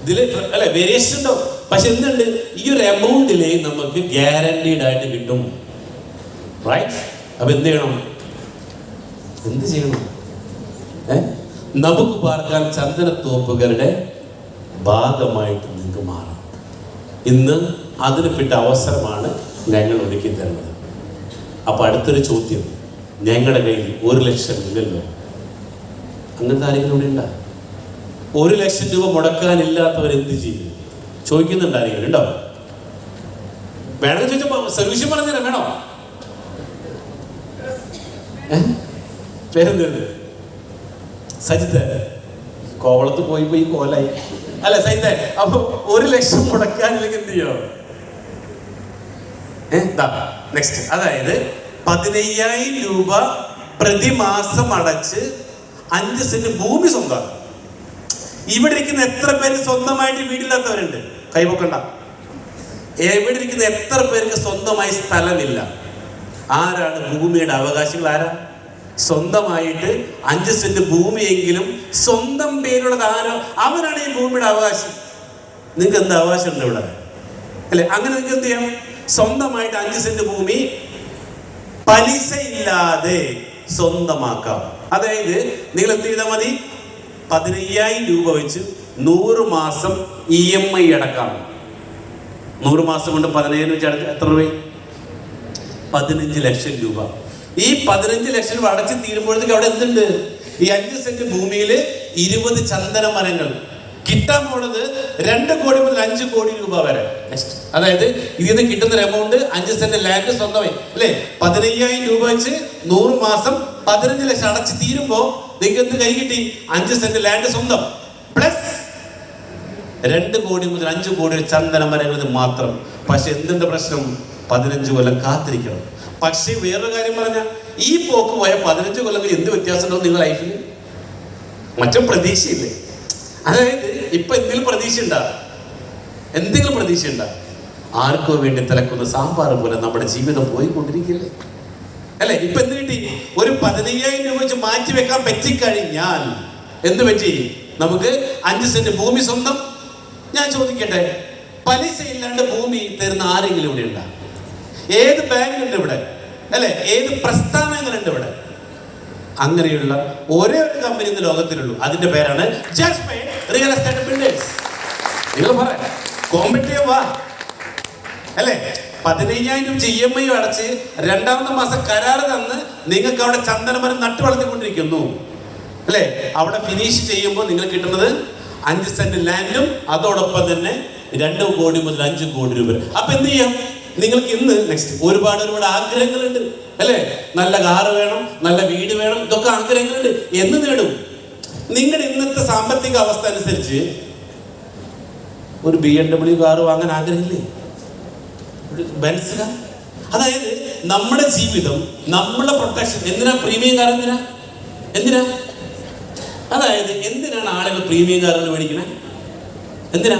ഇതില് അല്ലെ വേരിയേഷൻ ഉണ്ടോ? പക്ഷെ എന്തുണ്ട്? ഈ ഒരു എമൗണ്ടില് നമുക്ക് ഗ്യാരണ്ടീഡ് ആയിട്ട് കിട്ടും. റൈറ്റ്? അപ്പൊ എന്ത് ചെയ്യണം? നമുക്ക് പാർക്കാൻ ചന്ദനത്തോപ്പുകാരുടെ ഭാഗമായിട്ട് നിങ്ങൾക്ക് മാറാം. ഇന്ന് അതിന് പെട്ട അവസരമാണ് ഞങ്ങൾ ഒരുക്കി തരുന്നത്. അപ്പൊ അടുത്തൊരു ചോദ്യം, ഞങ്ങളുടെ കയ്യിൽ 1 ലക്ഷം ഇല്ലല്ലോ. അങ്ങനത്തെ ആരെങ്കിലും ഇവിടെ ഉണ്ടാ? 1 ലക്ഷം രൂപ മുടക്കാനില്ലാത്തവർ എന്ത് ചെയ്യും? ചോദിക്കുന്നുണ്ട് ആരെങ്കിലും ഉണ്ടോ? വേണമെന്ന് ചോദിച്ചപ്പോ സൊല്യൂഷൻ പറഞ്ഞുതരാം. വേണോ? പേരെന്ത്? സജിത്ത്. കോവളത്ത് പോയി കോലായി അല്ല സജിത്ത്. അപ്പൊ 1 ലക്ഷം മുടക്കാനില്ലെങ്കിൽ എന്ത് ചെയ്യോ? നെക്സ്റ്റ്, അതായത് 15,000 രൂപ പ്രതിമാസം അടച്ച് 5 സെന്റ് ഭൂമി സ്വന്തമാണ്. ഇവിടെ ഇരിക്കുന്ന എത്ര പേര് സ്വന്തമായിട്ട് വീടില്ലാത്തവരുണ്ട്? കൈപൊക്കണ്ട. ഇവിടെ ഇരിക്കുന്ന എത്ര പേർക്ക് സ്വന്തമായി സ്ഥലമില്ല? ആരാണ് ഭൂമിയുടെ അവകാശികൾ? ആരാ? സ്വന്തമായിട്ട് 5 സെന്റ് ഭൂമിയെങ്കിലും സ്വന്തം പേരുള്ളത് ആരോ അവരാണ് ഈ ഭൂമിയുടെ അവകാശി. നിങ്ങൾക്ക് എന്താ അവകാശം ഉണ്ട് ഇവിടെ അല്ലെ? അങ്ങനെ നിങ്ങൾക്ക് എന്ത് ചെയ്യാം? സ്വന്തമായിട്ട് 5 സെന്റ് ഭൂമി പലിശയില്ലാതെ സ്വന്തമാക്കാം. അതായത് നിങ്ങൾ എന്ത് ചെയ്താൽ മതി, 15,000 രൂപ വെച്ച് 100 മാസം EMI അടക്കാം. 100 മാസം കൊണ്ട് 15,000 വെച്ച് അടച്ച എത്ര രൂപ? 15 ലക്ഷം രൂപ. ഈ 15 ലക്ഷം രൂപ അടച്ച് തീരുമ്പോഴത്തേക്ക് അവിടെ എന്തുണ്ട്? ഈ 5 സെന്റ് ഭൂമിയിൽ 20 ചന്ദന മരങ്ങൾ. കിട്ടാൻ പോണത് 2 കോടി മുതൽ 5 കോടി രൂപ വരെ. അതായത് ഇതിൽ നിന്ന് കിട്ടുന്ന ഒരു എമൗണ്ട് 5 സെന്റ് ലാൻഡ് സ്വന്തമായി അല്ലേ, 15,000 രൂപ വെച്ച് 100 മാസം 15 ലക്ഷം അടച്ച് തീരുമ്പോ നിങ്ങൾക്ക് എന്ത് കൈ കിട്ടി? 5 സെന്റ് ലാൻഡ് സ്വന്തം പ്ലസ് 2 കോടി മുതൽ 5 കോടി ചന്ദന മരങ്ങൾ മാത്രം. പക്ഷെ എന്തിന്റെ പ്രശ്നം? 15 കൊല്ലം കാത്തിരിക്കണം. പക്ഷേ വേറൊരു കാര്യം പറഞ്ഞ, ഈ പോക്ക് പോയ 15 കൊല്ലങ്ങൾ എന്ത് വ്യത്യാസം ഉണ്ടാവും നിങ്ങളുടെ ലൈഫിൽ? മറ്റും പ്രതീക്ഷയില്ലേ? അതായത് ഇപ്പൊ എന്തെങ്കിലും പ്രതീക്ഷ ഉണ്ടാ? എന്തെങ്കിലും പ്രതീക്ഷ ഉണ്ടാ? ആർക്കോ വേണ്ടി തിളക്കുന്ന സാമ്പാർ പോലെ നമ്മുടെ ജീവിതം പോയിക്കൊണ്ടിരിക്കില്ലേ അല്ലെ? ഇപ്പൊ എന്ത് കിട്ടി? ഒരു 15,000 രൂപ വെച്ച് മാറ്റി വെക്കാൻ പറ്റിക്കഴിഞ്ഞാൽ എന്ത് പറ്റി? നമുക്ക് 5 സെന്റ് ഭൂമി സ്വന്തം. ഞാൻ ചോദിക്കട്ടെ, പലിശ ഇല്ലാണ്ട് ഭൂമി തരുന്ന ആരെങ്കിലും ഇവിടെ ഉണ്ടാ? ഏത് ബാങ്കുണ്ട് ഇവിടെ അല്ലെ? ഏത് പ്രസ്ഥാനങ്ങളുണ്ട് ഇവിടെ? അങ്ങനെയുള്ള ഒരേ ഒരു കമ്പനി ഇന്ന് ലോകത്തിലുള്ളൂ. അതിന്റെ പേരാണ് ജാസ്പേ റിയൽ എസ്റ്റേറ്റ് ബിൽഡേഴ്സ്. നിങ്ങൾ പറയാം കോമ്പറ്റീവ് വാ അല്ലെ? 15,000 രൂപ EMI അടച്ച് 2ാമത്തെ മാസം കരാറ് തന്ന് നിങ്ങൾക്ക് അവിടെ ചന്ദനമരം നട്ടു വളർത്തിക്കൊണ്ടിരിക്കുന്നു അല്ലെ? അവിടെ ഫിനിഷ് ചെയ്യുമ്പോൾ നിങ്ങൾ കിട്ടുന്നത് 5 സെന്റ് ലാൻഡും അതോടൊപ്പം തന്നെ 2 കോടി മുതൽ 5 കോടി രൂപ. അപ്പൊ എന്ത് ചെയ്യാം? നിങ്ങൾക്ക് ഇന്ന് നെക്സ്റ്റ് ഒരുപാട് ആഗ്രഹങ്ങളുണ്ട് അല്ലെ? നല്ല കാറ് വേണം, നല്ല വീട് വേണം, ഇതൊക്കെ ആഗ്രഹങ്ങളുണ്ട്. എന്ന് നേടും? നിങ്ങളുടെ ഇന്നത്തെ സാമ്പത്തിക അവസ്ഥ അനുസരിച്ച് ഒരു BMW കാറ് വാങ്ങാൻ ആഗ്രഹമില്ലേ? Benz car. അതായത് നമ്മുടെ ജീവിതം, നമ്മുടെ പ്രൊട്ടക്ഷൻ. എന്തിനാ പ്രീമിയം കാർ? എന്തിനാ? അതായത് എന്തിനാണ് ആളുകൾ പ്രീമിയം കാറുകൾ മേടിക്കണേ? എന്തിനാ?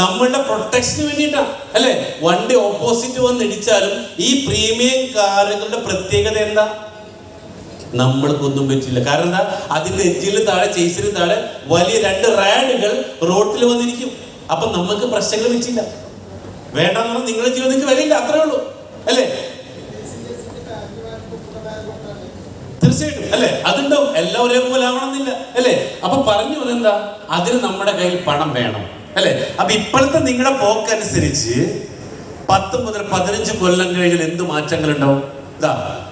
നമ്മളുടെ പ്രൊട്ടക്ഷന് വേണ്ടിയിട്ടാണ് അല്ലെ? വണ്ടി ഓപ്പോസിറ്റ് വന്ന് ഇടിച്ചാലും ഈ പ്രീമിയം കാറുകളുടെ പ്രത്യേകത എന്താ? നമ്മൾക്കൊന്നും പറ്റില്ല. കാരണം എന്താ? അതിന്റെ എഞ്ചിന് താഴെ, ചേസിന് താഴെ വലിയ 2 റാഡുകൾ റോഡിൽ വന്നിരിക്കും. അപ്പൊ നമുക്ക് പ്രശ്നങ്ങൾ വെച്ചില്ല. വേണ്ടെന്ന് പറഞ്ഞാൽ നിങ്ങളുടെ ജീവിതത്തിൽ വിലയില്ല, അത്രേ ഉള്ളൂ അല്ലേ? തീർച്ചയായിട്ടും അല്ലെ? അതുണ്ടാവും. എല്ലാം ഒരേപോലെ ആവണമെന്നില്ല അല്ലെ? അപ്പൊ പറഞ്ഞു അതെന്താ? അതിന് നമ്മുടെ കയ്യിൽ പണം വേണം അല്ലെ? അപ്പൊ ഇപ്പോഴത്തെ നിങ്ങളുടെ പോക്കനുസരിച്ച് 10 മുതൽ 15 കൊല്ലം കഴിഞ്ഞാൽ എന്ത് മാറ്റങ്ങൾ ഉണ്ടാവും?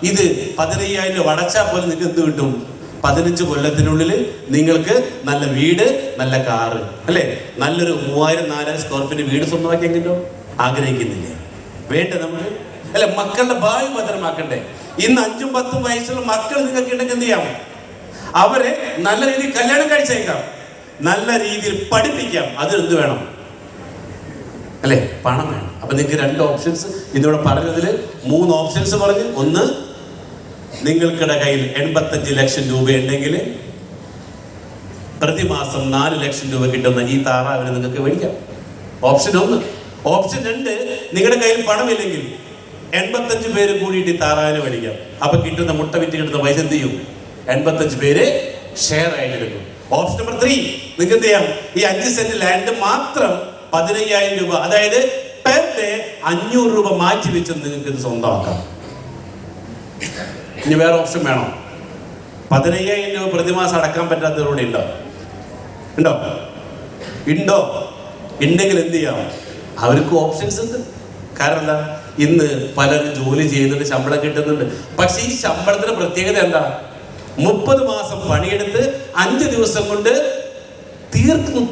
ഇത് 15,000 രൂപ അടച്ചാൽ പോലും നിങ്ങൾക്ക് എന്ത് കിട്ടും? 15 കൊല്ലത്തിനുള്ളിൽ നിങ്ങൾക്ക് നല്ല വീട്, നല്ല കാറ് അല്ലെ? നല്ലൊരു 3,000-4,000 സ്ക്വയർ ഫീറ്റ് വീട് സ്വന്തമാക്കി എങ്കിലും ആഗ്രഹിക്കുന്നില്ലേ? വേണ്ട നമുക്ക് അല്ലെ? മക്കളുടെ ഭാവി ഭദ്രമാക്കണ്ടേ? ഇന്ന് 5ഉം 10ഉം വയസ്സുള്ള മക്കൾ നിങ്ങൾക്ക് ഉണ്ടെങ്കിൽ എന്ത് ചെയ്യാം? അവരെ നല്ല രീതിയിൽ കല്യാണം കഴിച്ചേക്കാം, നല്ല രീതിയിൽ പഠിപ്പിക്കാം. അതിനെന്ത് വേണം അല്ലെ? പണം വേണം. അപ്പൊ നിങ്ങൾക്ക് 2 ഓപ്ഷൻസ് ഇന്നിവിടെ പറഞ്ഞതിൽ 3 ഓപ്ഷൻസ് പറഞ്ഞു. ഒന്ന്, നിങ്ങൾക്കിടെ കയ്യിൽ 85 ലക്ഷം രൂപ ഉണ്ടെങ്കിൽ പ്രതിമാസം 4 ലക്ഷം രൂപ കിട്ടുന്ന ഈ താറാവിനെ നിങ്ങൾക്ക് മേടിക്കാം. ഓപ്ഷൻ 1. ഓപ്ഷൻ 2, നിങ്ങളുടെ കയ്യിൽ പണമില്ലെങ്കിൽ 85 പേര് കൂടിയിട്ട് ഈ താറാവിനെ മേടിക്കാം. അപ്പൊ കിട്ടുന്ന മുട്ട വിറ്റ് കിട്ടുന്ന പൈസ എന്ത് ചെയ്യും? 85 പേര് ഷെയർ ആയിട്ട് എടുക്കും. ഓപ്ഷൻ നമ്പർ 3, നിങ്ങൾക്ക് എന്ത് ചെയ്യാം? ഈ 5 സെന്റ് ലാൻഡ് മാത്രം 15,000 രൂപ, അതായത് പെർ ഡേ 500 രൂപ മാറ്റി വെച്ച് നിങ്ങൾക്ക് ഇത് സ്വന്തമാക്കാം. ഇനി വേറെ ഓപ്ഷൻ വേണോ? 15,000 രൂപ പ്രതിമാസം അടക്കാൻ പറ്റാത്തവരോട് ഉണ്ടോ? ഉണ്ടോ? ഉണ്ടോ? ഉണ്ടെങ്കിൽ എന്ത് ചെയ്യാം? അവർക്ക് ഓപ്ഷൻസ് ഉണ്ട്. കാരണം എന്താ? ഇന്ന് പലരും ജോലി ചെയ്യുന്നുണ്ട്, ശമ്പളം കിട്ടുന്നുണ്ട്. പക്ഷെ ഈ ശമ്പളത്തിന്റെ പ്രത്യേകത എന്താ? 30 മാസം പണിയെടുത്ത് 5 ദിവസം കൊണ്ട്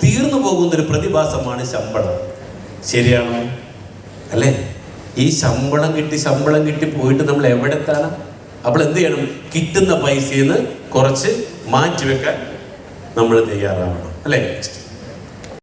തീർന്നു പോകുന്ന ഒരു പ്രതിഭാസമാണ് ശമ്പളം. ശരിയാണോ അല്ലേ? ഈ ശമ്പളം കിട്ടി പോയിട്ട് നമ്മൾ എവിടെ എത്താനാ? അപ്പോൾ എന്ത് ചെയ്യണം? കിട്ടുന്ന പൈസയിൽ നിന്ന് കുറച്ച് മാറ്റിവെക്കാൻ നമ്മൾ തയ്യാറാവണം അല്ലേ?